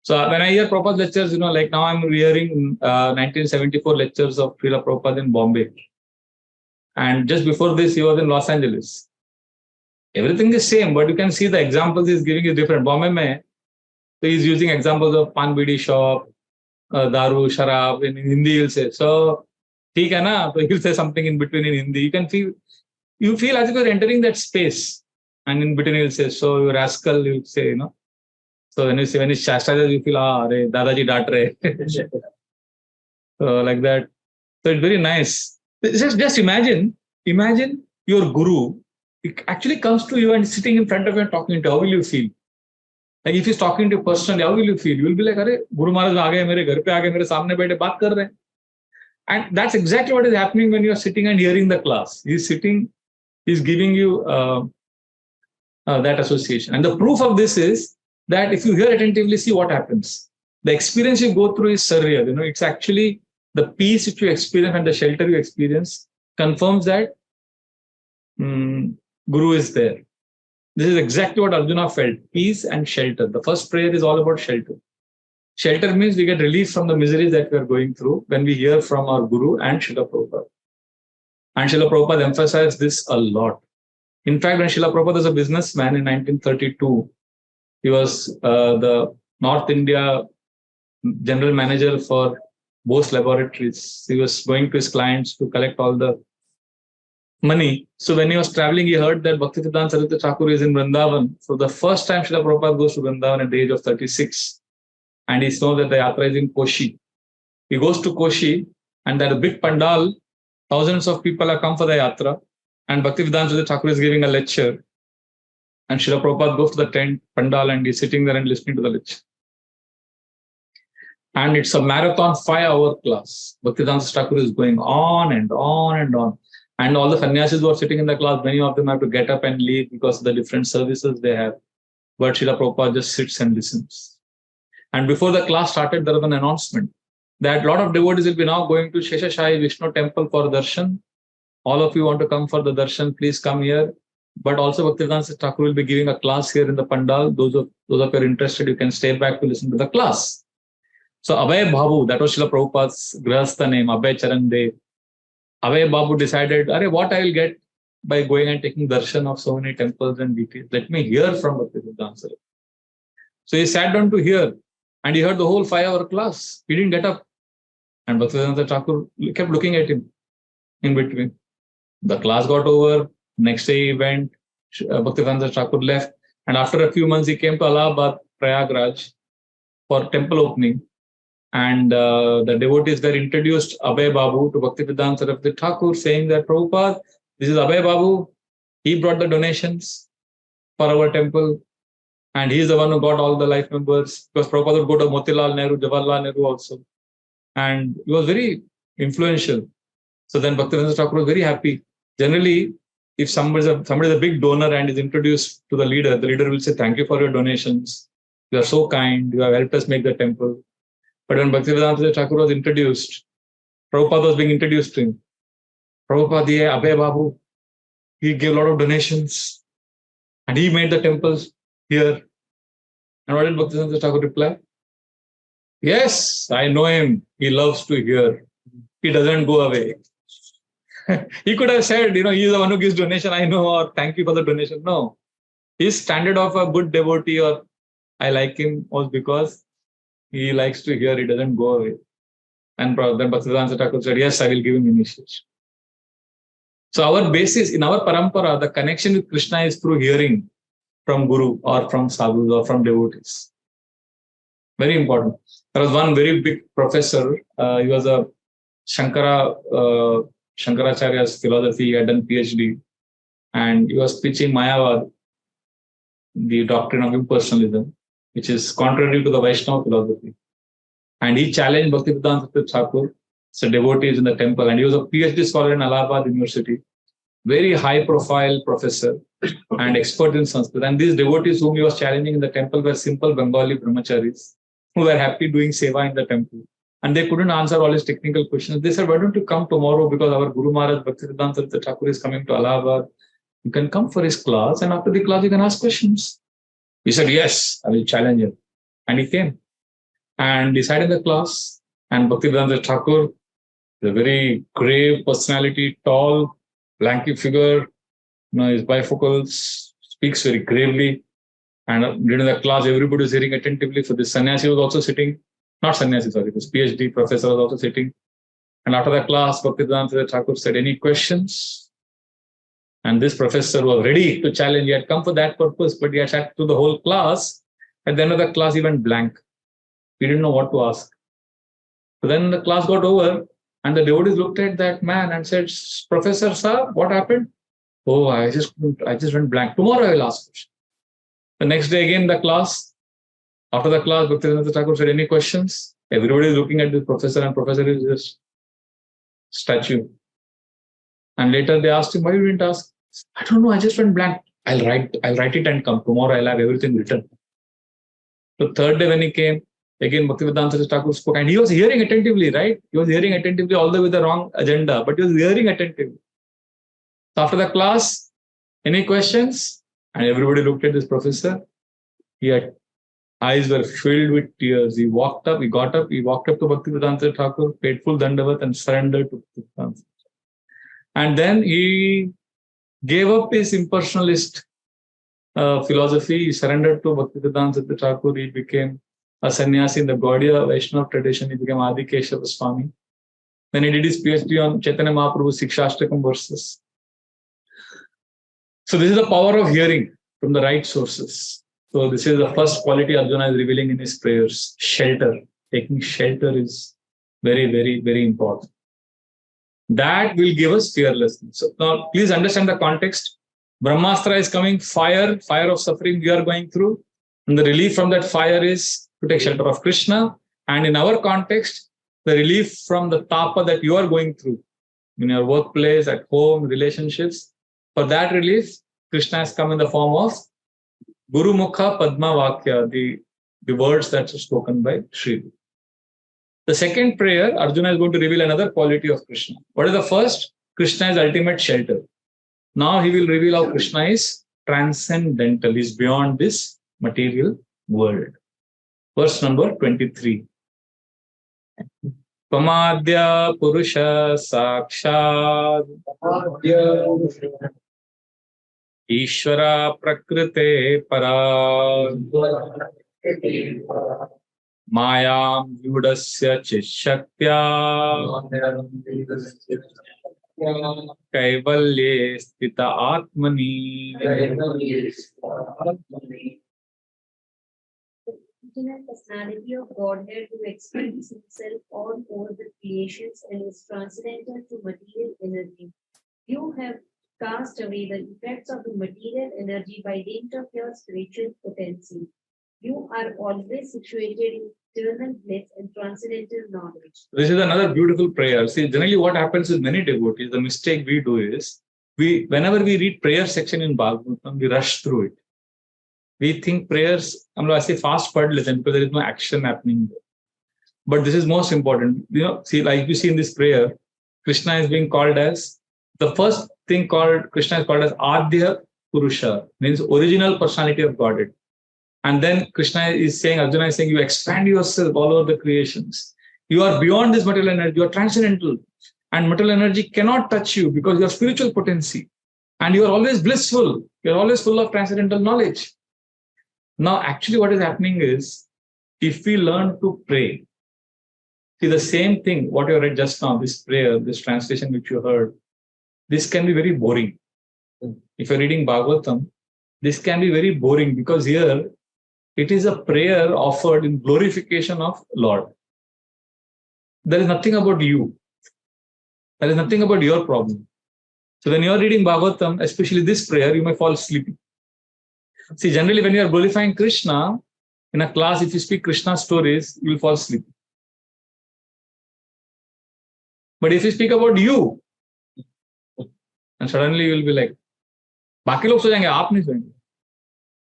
So when I hear Prabhupada's lectures, like now I'm hearing 1974 lectures of Srila Prabhupada in Bombay. And just before this, he was in Los Angeles. Everything is same, but you can see the examples he's giving is different. Bombay mein, so he's using examples of pan bidi shop, daru, sharab. In Hindi, he'll say. So, theek hai na? So he'll say something in between in Hindi. You feel as if you're entering that space. And in between, he'll say, so you rascal, he'll say, So when he's chastised, you feel, Dadaji daat rahe. So like that. So it's very nice. Just imagine your Guru. It actually comes to you and sitting in front of you and talking to you. How will you feel? Like if he's talking to you personally, how will you feel? You will be like, "Arey, Guru Maharaj aa gaye, mere ghar pe aa gaye, mere samne baithe baat kar rahe." And that's exactly what is happening when you are sitting and hearing the class. He's giving you that association. And the proof of this is that if you hear attentively, see what happens. The experience you go through is surreal. It's actually the peace which you experience and the shelter you experience confirms that Guru is there. This is exactly what Arjuna felt, peace and shelter. The first prayer is all about shelter. Shelter means we get relief from the miseries that we are going through when we hear from our Guru and Srila Prabhupada. And Srila Prabhupada emphasized this a lot. In fact, when Srila Prabhupada was a businessman in 1932, he was the North India general manager for Bose Laboratories. He was going to his clients to collect all the money. So when he was traveling, he heard that Bhaktivedanta Saraswati Thakur is in Vrindavan. So the first time Srila Prabhupada goes to Vrindavan at the age of 36, and he knows that the yatra is in Koshi. He goes to Koshi, and that a big pandal, thousands of people have come for the yatra, and Bhaktivedanta Saraswati Thakur is giving a lecture. And Srila Prabhupada goes to the tent pandal and he's sitting there and listening to the lecture. And it's a marathon 5-hour class. Bhaktivedanta Thakur is going on and on and on. And all the sannyasis who are sitting in the class, many of them have to get up and leave because of the different services they have. But Srila Prabhupada just sits and listens. And before the class started, there was an announcement that a lot of devotees will be now going to Sheshashayi Vishnu temple for darshan. All of you want to come for the darshan, please come here. But also Bhaktivedanta Thakur will be giving a class here in the pandal. Those of you are interested, you can stay back to listen to the class. So Abhay Babu, that was Srila Prabhupada's grahastha name, Abhay Charan Dev. Abhay Babu decided, what I will get by going and taking darshan of so many temples and deities? Let me hear from Bhaktivedanta. So he sat down to hear, and he heard the whole 5-hour class. He didn't get up. And Bhaktivedanta Thakur kept looking at him in between. The class got over. Next day he went. Bhaktivedanta Thakur left. And after a few months, he came to Allahabad, Prayagraj, for temple opening. And the devotees were introduced Abhay Babu to Bhaktivedanta Saraswati Thakur, saying that Prabhupada, this is Abhay Babu. He brought the donations for our temple. And he is the one who got all the life members. Because Prabhupada would go to Motilal Nehru, Jawaharlal Nehru also. And he was very influential. So then Bhaktivedanta Thakur was very happy. Generally, if somebody is a big donor and is introduced to the leader will say, thank you for your donations. You are so kind. You have helped us make the temple. But when Bhaktivedanta Thakur was introduced, Prabhupada was being introduced to him. Prabhupada, Abhay Babu, he gave a lot of donations and he made the temples here. And what did Bhaktivedanta Thakur reply? Yes, I know him. He loves to hear. He doesn't go away. He could have said, he is the one who gives donation, I know, or thank you for the donation. No. His standard of a good devotee or I like him was because He likes to hear, he doesn't go away. And then Bhaktivedanta Thakur said, yes, I will give him initiation. So our basis, in our parampara, the connection with Krishna is through hearing from Guru or from sadhus or from devotees. Very important. There was one very big professor. He was a Shankaracharya's philosophy. He had done PhD. And he was preaching Mayavad, the doctrine of impersonalism, which is contrary to the Vaishnava philosophy. And he challenged Bhaktivedanta Thakur, so devotees in the temple. And he was a PhD scholar in Allahabad University, very high profile professor and expert in Sanskrit. And these devotees whom he was challenging in the temple were simple Bengali brahmacharis who were happy doing seva in the temple. And they couldn't answer all his technical questions. They said, why don't you come tomorrow, because our Guru Maharaj Bhaktivedanta Thakur is coming to Allahabad. You can come for his class, and after the class you can ask questions. He said, yes, I will challenge him. And he came and decided the class. And Bhaktivedanta Thakur, the very grave personality, tall, lanky figure, his bifocals, speaks very gravely. And during the class, everybody was hearing attentively. So this sannyasi was also sitting, not sannyasi, sorry, this PhD professor was also sitting. And after the class, Bhaktivedanta Thakur said, any questions? And this professor was ready to challenge. He had come for that purpose, but he had sat through the whole class. At the end of the class, he went blank. He didn't know what to ask. So then the class got over, and the devotees looked at that man and said, Professor, sir, what happened? Oh, I just went blank. Tomorrow I will ask questions. The next day again, the class. After the class, Bhaktivedanta Thakur said, any questions? Everybody is looking at this professor, and professor is just statue. And later they asked him, why you didn't ask? I don't know, I just went blank. I'll write it and come. Tomorrow I'll have everything written. The third day when he came, again Bhaktivedanta Thakur spoke, and he was hearing attentively, right? He was hearing attentively, although with the wrong agenda, but he was hearing attentively. So after the class, any questions? And everybody looked at this professor. He had eyes were filled with tears. He got up to Bhaktivedanta Thakur, paid full dandavat and surrendered to Bhaktivedanta. And then he gave up his impersonalist philosophy. He surrendered to Bhaktivedanta Thakur. He became a sannyasi in the Gaudiya Vaishnava tradition. He became Adi Keshava Swami. Then he did his PhD on Chaitanya Mahaprabhu's Sikshashtakam verses. So this is the power of hearing from the right sources. So this is the first quality Arjuna is revealing in his prayers. Shelter. Taking shelter is very, very, very important. That will give us fearlessness. So now please understand the context. Brahmastra is coming, fire of suffering we are going through. And the relief from that fire is to take shelter of Krishna. And in our context, the relief from the tapa that you are going through in your workplace, at home, relationships. For that relief, Krishna has come in the form of Guru Mukha Padma Vakya, the words that are spoken by Sri. The second prayer, Arjuna is going to reveal another quality of Krishna. What is the first? Krishna is ultimate shelter. Now he will reveal how Krishna is transcendental, is beyond this material world. Verse number 23. Pamadya Purusha Sakshad Ishvara Prakrite Para Mayam Yudasya Chishaktya Kaivalye Stita Atmani. Infinite personality of Godhead who expresses himself all over the creations and is transcendental to material energy. You have cast away the effects of the material energy by dint of your spiritual potency. You are always situated in eternal bliss and transcendental knowledge. This is another beautiful prayer. See, generally what happens with many devotees, the mistake we do is, whenever we read prayer section in Bhagavatam, we rush through it. We think prayers, I say fast pad listen because there is no action happening there. But this is most important. See, like you see in this prayer, Krishna is being called as, the first thing called, Krishna is called as Adya Purusha, means original personality of Godhead. And then Krishna is saying, Arjuna is saying, you expand yourself all over the creations. You are beyond this material energy, you are transcendental. And material energy cannot touch you because you have spiritual potency. And you are always blissful. You are always full of transcendental knowledge. Now, actually what is happening is, if we learn to pray, see the same thing, what you read just now, this prayer, this translation which you heard, this can be very boring. If you're reading Bhagavatam, this can be very boring because here it is a prayer offered in glorification of Lord. There is nothing about you. There is nothing about your problem. So when you're reading Bhagavatam, especially this prayer, you may fall sleepy. See, generally when you are glorifying Krishna, in a class, if you speak Krishna stories, you will fall sleepy. But if you speak about you, and suddenly you will be like, बाकी लोग सो जाएंगे, आप नहीं सोएंगे.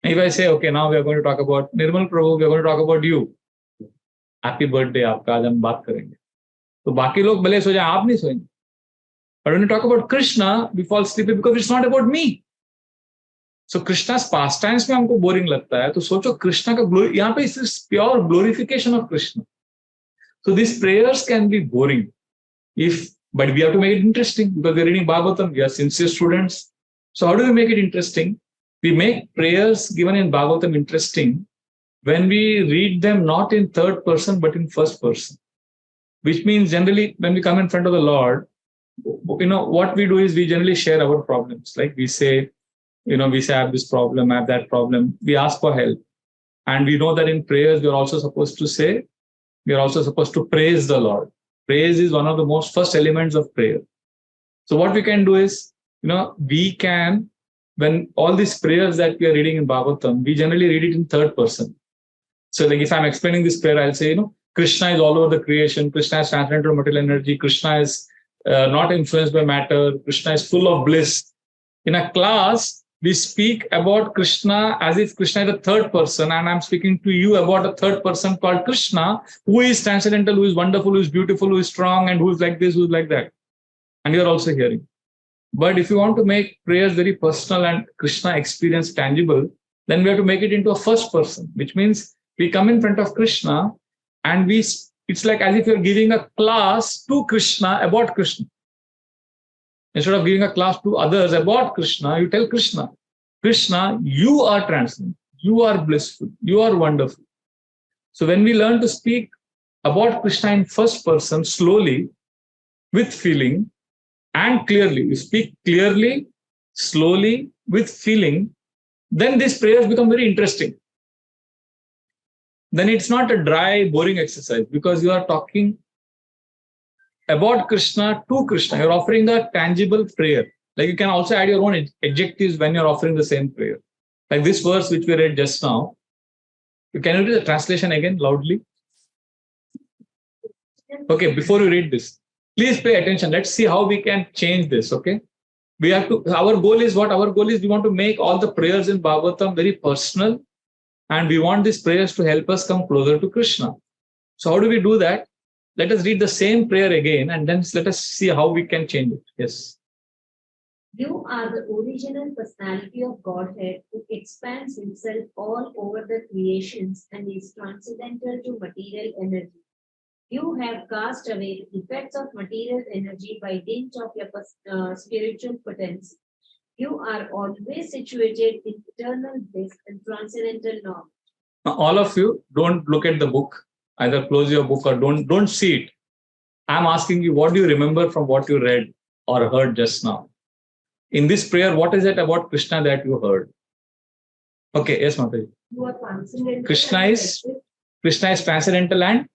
If I say, okay, now we are going to talk about Nirmal Prabhu, we are going to talk about you. Happy birthday, आपका आज हम बात करेंगे. तो बाकी लोग भले सो जाएं, आप नहीं सोएंगे. But when you talk about Krishna, we fall sleepy because it's not about me. So Krishna's pastimes में हमको boring लगता है. तो सोचो कृष्णा का glory, यहाँ पे is pure glorification of Krishna. So these prayers can be boring, but we have to make it interesting because we're reading Bhagavatam. We are sincere students. So how do we make it interesting? We make prayers given in Bhagavatam interesting when we read them not in third person but in first person. Which means generally when we come in front of the Lord, what we do is we generally share our problems. Like we say, I have this problem, I have that problem. We ask for help. And we know that in prayers, we are also supposed to praise the Lord. Praise is one of the most first elements of prayer. So what we can do is, we can, when all these prayers that we are reading in Bhagavatam, we generally read it in third person. So like if I'm explaining this prayer, I'll say, Krishna is all over the creation. Krishna is transcendental material energy. Krishna is not influenced by matter. Krishna is full of bliss. In a class, we speak about Krishna as if Krishna is a third person, and I'm speaking to you about a third person called Krishna, who is transcendental, who is wonderful, who is beautiful, who is strong, and who is like this, who is like that. And you're also hearing. But if you want to make prayers very personal and Krishna experience tangible, then we have to make it into a first person, which means we come in front of Krishna and it's like as if you're giving a class to Krishna about Krishna. Instead of giving a class to others about Krishna, you tell Krishna, Krishna, you are transcendent, you are blissful, you are wonderful. So when we learn to speak about Krishna in first person, slowly, with feeling and clearly, you speak clearly, slowly, with feeling, then these prayers become very interesting. Then it's not a dry, boring exercise because you are talking about Krishna to Krishna. You're offering a tangible prayer. Like you can also add your own adjectives when you're offering the same prayer. Like this verse which we read just now. Can you read the translation again loudly? Okay, before you read this, please pay attention. Let's see how we can change this. Okay. Our goal is what? Our goal is we want to make all the prayers in Bhagavatam very personal. And we want these prayers to help us come closer to Krishna. So how do we do that? Let us read the same prayer again and then let us see how we can change it. Yes. You are the original personality of Godhead who expands himself all over the creations and is transcendental to material energy. You have cast away the effects of material energy by dint of your spiritual potency. You are always situated in eternal bliss and transcendental knowledge. Now, all of you, don't look at the book. Either close your book or don't see it. I'm asking you, what do you remember from what you read or heard just now? In this prayer, what is it about Krishna that you heard? Okay, yes, Mataji. You are transcendental. Krishna is transcendental and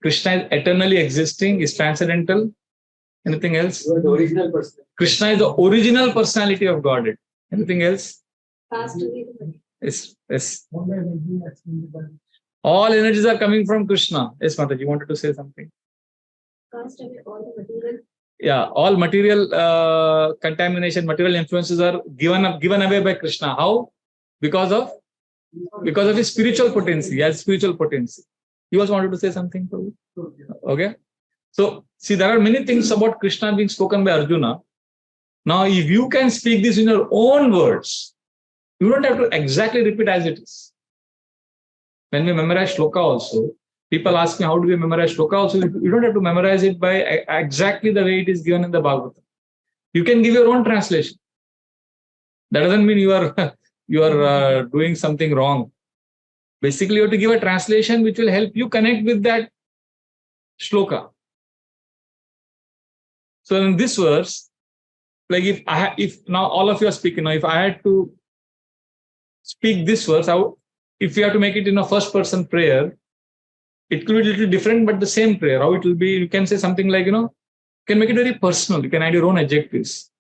Krishna is eternally existing, is transcendental. Anything else? You are the original person. Krishna is the original personality of Godhead. Anything else? Cast away the Yes. All energies are coming from Krishna. Yes, Mataji, you wanted to say something? cast away all the material. Yeah, all material contamination, material influences are given away by Krishna. How? Because of his spiritual potency. He has spiritual potency. You also wanted to say something, Prabhu? Okay. So, see, there are many things about Krishna being spoken by Arjuna. Now, if you can speak this in your own words, you don't have to exactly repeat as it is. When we memorize shloka also, people ask me, how do we memorize shloka also? You don't have to memorize it by exactly the way it is given in the Bhagavatam. You can give your own translation. That doesn't mean you are doing something wrong. Basically, you have to give a translation which will help you connect with that shloka. So in this verse, like if now all of you are speaking, now if I had to speak this verse, if you have to make it in a first person prayer, it could be a little different, but the same prayer. How it will be, you can say something like, you can make it very personal. You can add your own adjectives.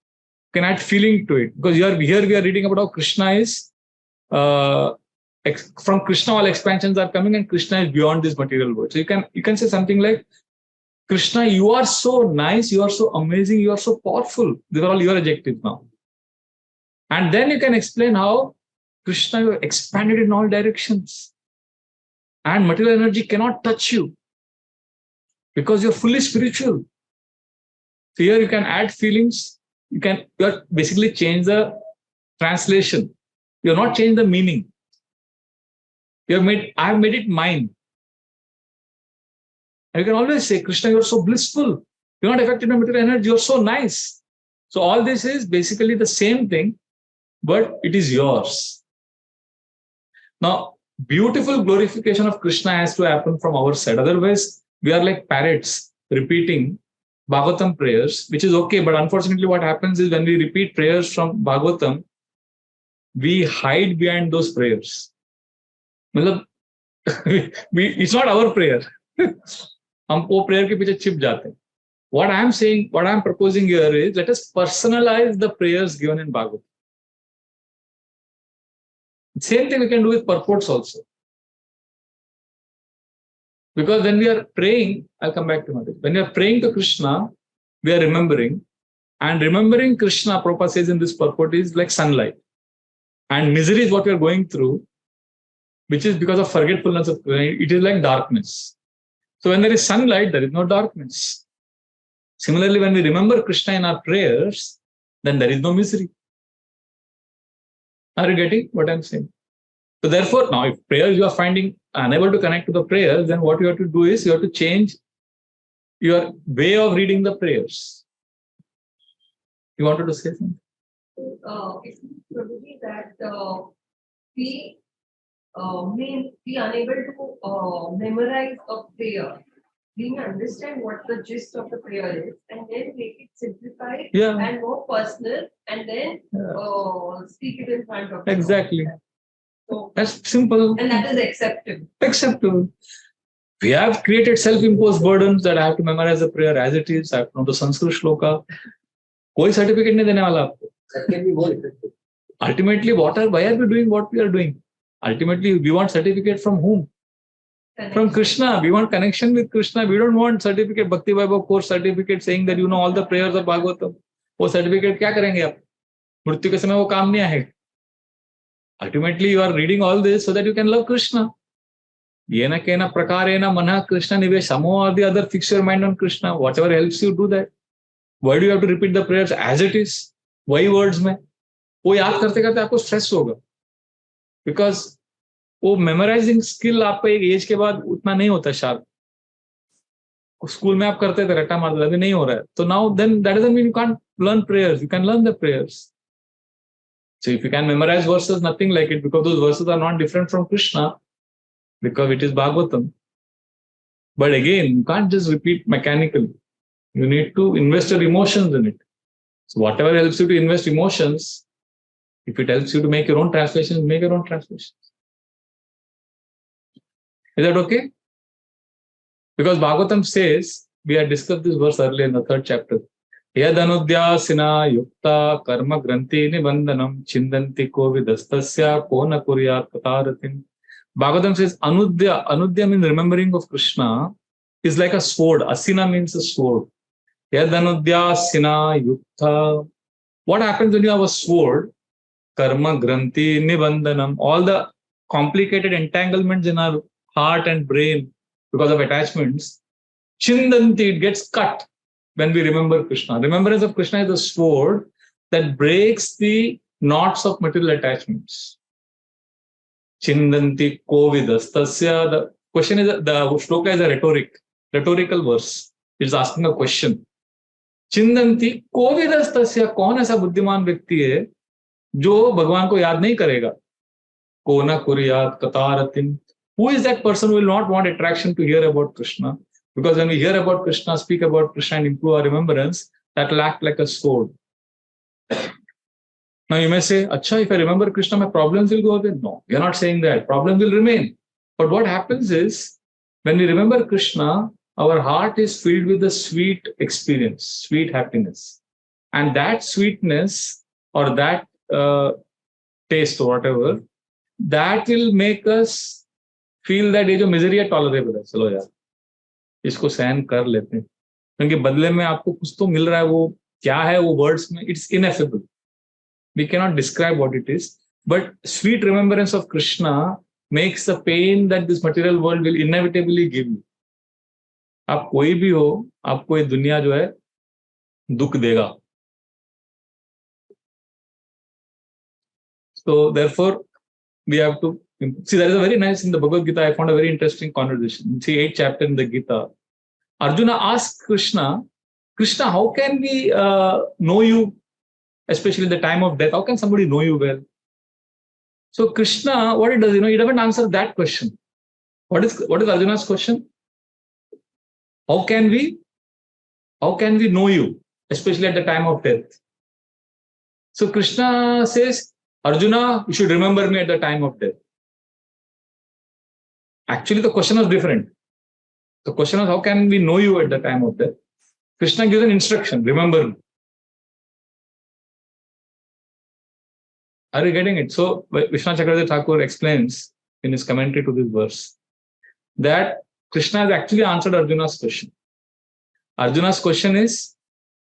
You can add feeling to it. Because here we are reading about how Krishna is, from Krishna all expansions are coming, and Krishna is beyond this material world. So you can say something like, Krishna, you are so nice, you are so amazing, you are so powerful. These are all your adjectives now. And then you can explain how Krishna, you expanded in all directions. And material energy cannot touch you because you're fully spiritual. So here you can add feelings. You are basically change the translation. You have not changed the meaning. I have made it mine. And you can always say, Krishna, you're so blissful. You're not affected by material energy. You're so nice. So all this is basically the same thing, but it is yours. Now, beautiful glorification of Krishna has to happen from our side. Otherwise, we are like parrots repeating Bhagavatam prayers, which is okay. But unfortunately, what happens is when we repeat prayers from Bhagavatam, we hide behind those prayers. It's not our prayer. हम वो prayer के पीछे छिप जाते हैं. What I am saying, what I am proposing here is, let us personalize the prayers given in Bhagavatam. Same thing we can do with purports also. Because when we are praying, I'll come back to it. When we are praying to Krishna, we are remembering. And remembering Krishna, Prabhupada says in this purport, is like sunlight. And misery is what we are going through, which is because of forgetfulness of Krishna. It is like darkness. So when there is sunlight, there is no darkness. Similarly, when we remember Krishna in our prayers, then there is no misery. Are you getting what I'm saying? So therefore, now if prayers you are finding unable to connect to the prayers, then what you have to do is you have to change your way of reading the prayers. You wanted to say something? It's probably that we may be unable to memorize a prayer. We may understand what the gist of the prayer is and then make it simplified and more personal and then speak it in front of Exactly. So that's simple. And that is acceptable. Acceptable. We have created self-imposed burdens that I have to memorize the prayer as it is. I have to know the Sanskrit shloka. कोई certificate नहीं देने वाला आपको. That can be more effective. Ultimately, why are we doing what we are doing? Ultimately, we want certificate from whom? From Krishna. We want connection with Krishna. We don't want certificate, Bhakti Vaibhav course certificate saying that you know all the prayers of Bhagavatam. वो certificate क्या करेंगे आप? मृत्यु के समय वो काम नहीं आएगा. Ultimately, you are reading all this so that you can love Krishna. Yena kena prakarena mana Krishna nivesh. Samo or the other, fix your mind on Krishna. Whatever helps you, do that. Why do you have to repeat the prayers as it is? Why words में? वो याद करते करते आपको stress होगा. Because वो memorizing skill आपको एक एज के बाद उतना नहीं होता शार्प. स्कूल में आप करते थे रट्टा मारते थे, अभी नहीं हो रहा है. तो now then that doesn't mean you can't learn prayers. You can learn the prayers. So if you can memorize verses, nothing like it, because those verses are not different from Krishna, because it is Bhagavatam. But again, you can't just repeat mechanically. You need to invest your emotions in it. So whatever helps you to invest emotions, if it helps you to make your own translations, make your own translations. Is that okay? Because Bhagavatam says, we had discussed this verse earlier in the 3rd chapter. Yadanudhyasina yukta karma granti nibandhanam chindanti kovidastasya kona kuryat pataratin. Bhagavatam says, Anudhya means remembering of Krishna is like a sword. Asina means a sword. Yadanudhyasina yukta. What happens when you have a sword? Karma granti nibandhanam. All the complicated entanglements in our heart and brain because of attachments, chindanti, it gets cut when we remember Krishna. Remembrance of Krishna is a sword that breaks the knots of material attachments. Chindanti kovidastasya. The question is, the shloka is a rhetorical verse. It's asking a question. Chindanti kovidastasya. कौन ऐसा बुद्धिमान व्यक्ति है जो भगवान को याद नहीं करेगा? Kona Kuriyat Kataratim. Who is that person who will not want attraction to hear about Krishna? Because when we hear about Krishna, speak about Krishna and improve our remembrance, that will act like a sword. Now you may say, Acha, if I remember Krishna, my problems will go away. No, we are not saying that. Problems will remain. But what happens is, when we remember Krishna, our heart is filled with the sweet experience, sweet happiness. And that sweetness or that taste or whatever, that will make us feel that ये जो misery है tolerable है, चलो यार इसको सहन कर लेते हैं, क्योंकि बदले में आपको कुछ तो मिल रहा है, वो क्या है वो words में, it's ineffable. We cannot describe what it is, but sweet remembrance of Krishna makes the pain that this material world will inevitably give you. आप कोई भी हो, आपको ये दुनिया जो है दुख देगा. So therefore, we have to see, there is a very nice in the Bhagavad Gita. I found a very interesting conversation. See, 8th chapter in the Gita. Arjuna asked Krishna, Krishna, how can we know you, especially in the time of death? How can somebody know you well? So Krishna, what it does, he doesn't answer that question. What is Arjuna's question? How can we know you, especially at the time of death? So Krishna says, Arjuna, you should remember me at the time of death. Actually, the question was different. The question was, how can we know you at the time of death? Krishna gives an instruction, remember me. Are you getting it? So Vishwanath Chakravarti Thakur explains in his commentary to this verse that Krishna has actually answered Arjuna's question. Arjuna's question is,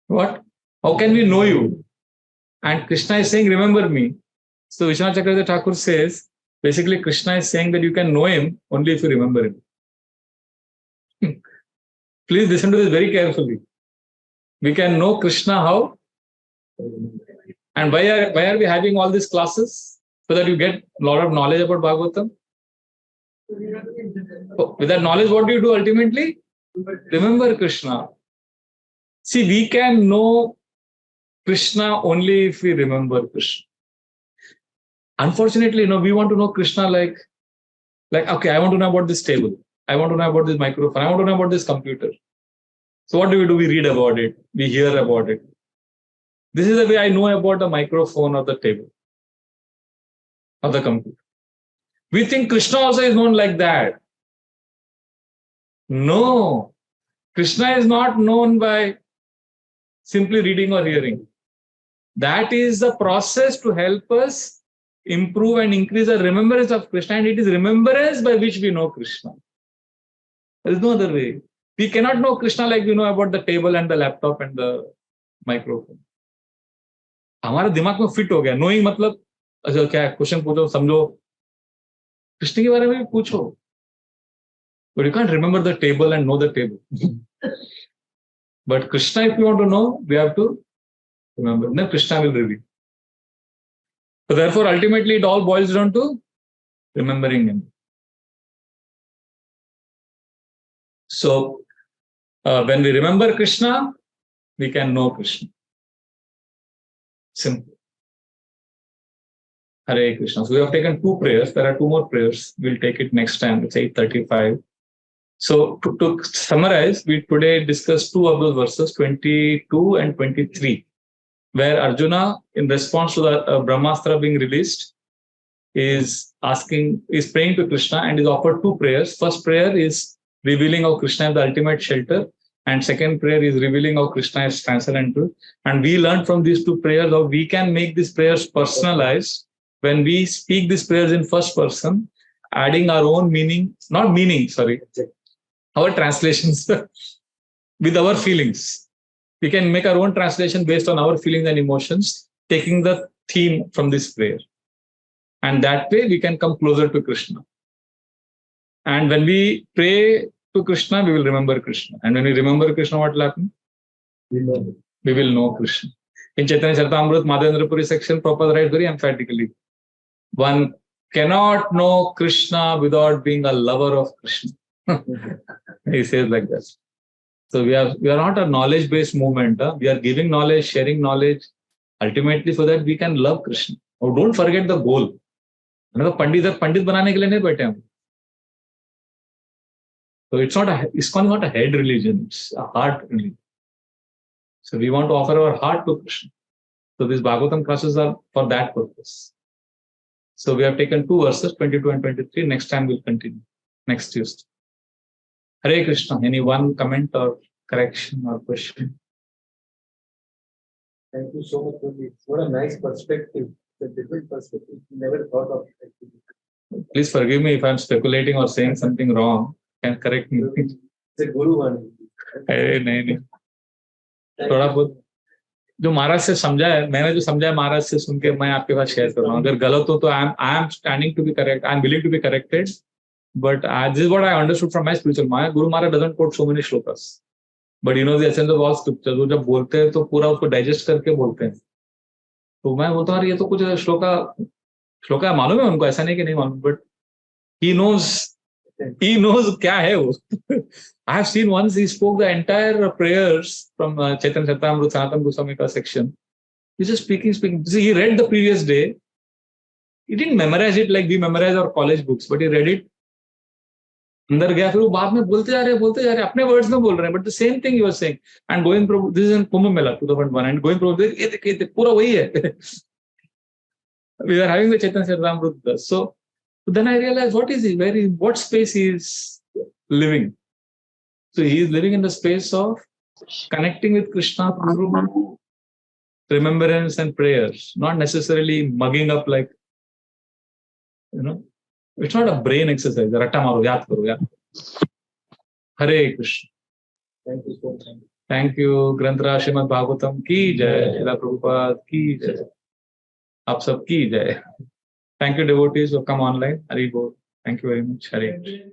what? How can we know you? And Krishna is saying, remember me. So Vishwanath Chakravarti Thakur says, basically Krishna is saying that you can know him only if you remember him. Please listen to this very carefully. We can know Krishna how? And why are we having all these classes? So that you get a lot of knowledge about Bhagavatam. With that knowledge, what do you do ultimately? Remember Krishna. See, we can know Krishna only if we remember Krishna. Unfortunately, we want to know Krishna like, okay, I want to know about this table. I want to know about this microphone. I want to know about this computer. So what do? We read about it. We hear about it. This is the way I know about the microphone or the table or the computer. We think Krishna also is known like that. No. Krishna is not known by simply reading or hearing. That is the process to help us improve and increase the remembrance of Krishna, and it is remembrance by which we know Krishna. There is no other way. We cannot know Krishna like we know about the table and the laptop and the microphone. हमारा दिमाग में fit हो गया. Knowing मतलब अच्छा क्या है, question पूछो, समझो, कृष्ण के बारे में भी पूछो. But you can't remember the table and know the table. But Krishna, if you want to know, we have to remember. Then Krishna will reveal. So therefore, ultimately, it all boils down to remembering him. So when we remember Krishna, we can know Krishna. Simple. Hare Krishna. So we have taken 2 prayers. There are 2 more prayers. We'll take it next time. It's 8:35. So to summarize, we today discussed 2 of those verses, 22 and 23, where Arjuna, in response to the brahmastra being released, is praying to Krishna and is offered 2 prayers. First prayer is revealing how Krishna is the ultimate shelter, and second prayer is revealing how Krishna is transcendental. And we learned from these 2 prayers how we can make these prayers personalized when we speak these prayers in first person, adding our own our translations with our feelings. We can make our own translation based on our feelings and emotions, taking the theme from this prayer. And that way we can come closer to Krishna. And when we pray to Krishna, we will remember Krishna. And when we remember Krishna, what will happen? We will know Krishna. In Chaitanya Charitamrita, Madhavendra Puri section, Prabhupada writes very emphatically, one cannot know Krishna without being a lover of Krishna. He says like that. So we are not a knowledge-based movement. We are giving knowledge, sharing knowledge, ultimately so that we can love Krishna. Oh, don't forget the goal. तो पंडित बनाने के लिए नहीं बैठे हम. So it's not a head religion, it's a heart religion. So we want to offer our heart to Krishna. So these Bhagavatam classes are for that purpose. So we have taken 2 verses, 22 and 23. Next time we'll continue. Next Tuesday. Hare Krishna. Any one comment or correction or question? Thank you so much for this. What a nice perspective. The different perspective. Never thought of it. Please forgive me if I'm speculating or saying something wrong. Can correct me. It's a guru one. नहीं थोड़ा बहुत जो महाराज से समझा है, मैंने जो समझा है महाराज से सुन के मैं आपके पास शेयर कर रहा हूँ. अगर गलत हो तो I am standing to be correct. I am willing to be corrected. But this is what I understood from my spiritual Maya. Guru Maharaj doesn't quote so many shlokas, but he knows the essence of all scriptures. वो जब बोलते हैं तो पूरा उसको digest करके बोलते हैं. तो मैं बोलता हूँ ये तो कुछ श्लोका मालूम है उनको, ऐसा नहीं कि नहीं मालूम, but he knows क्या है वो. I have seen once he spoke the entire prayers from Chaitanya Charitamrita Sanatana Goswami ka section. He's just speaking. See, he read the previous day. He didn't memorize it like we memorize our college books, but he read it. अंदर गया, फिर वो बाद में बोलते जा रहे अपने वर्ड्स में बोल रहे हैं, but the same thing you are saying. And Govind Prabhu, this is in Kumbh Mela 2001, and Govind Prabhu ये देखिए पूरा वही है. We are having the Chaitanya Charitamrita. So then I realize what space he is living. So he is living in the space of connecting with Krishna through remembrance and prayers, not necessarily mugging up like, it's not a brain exercise. Ratta maro, yaad karo. Hare Krishna. Thank you so much. Thank you. Granthra Srimad Bhagavatam ki jai. Srila Prabhupada ki jai. Aap sab ki jai. Thank you devotees who come online. Hari Bol. Thank you very much. Hare Krishna.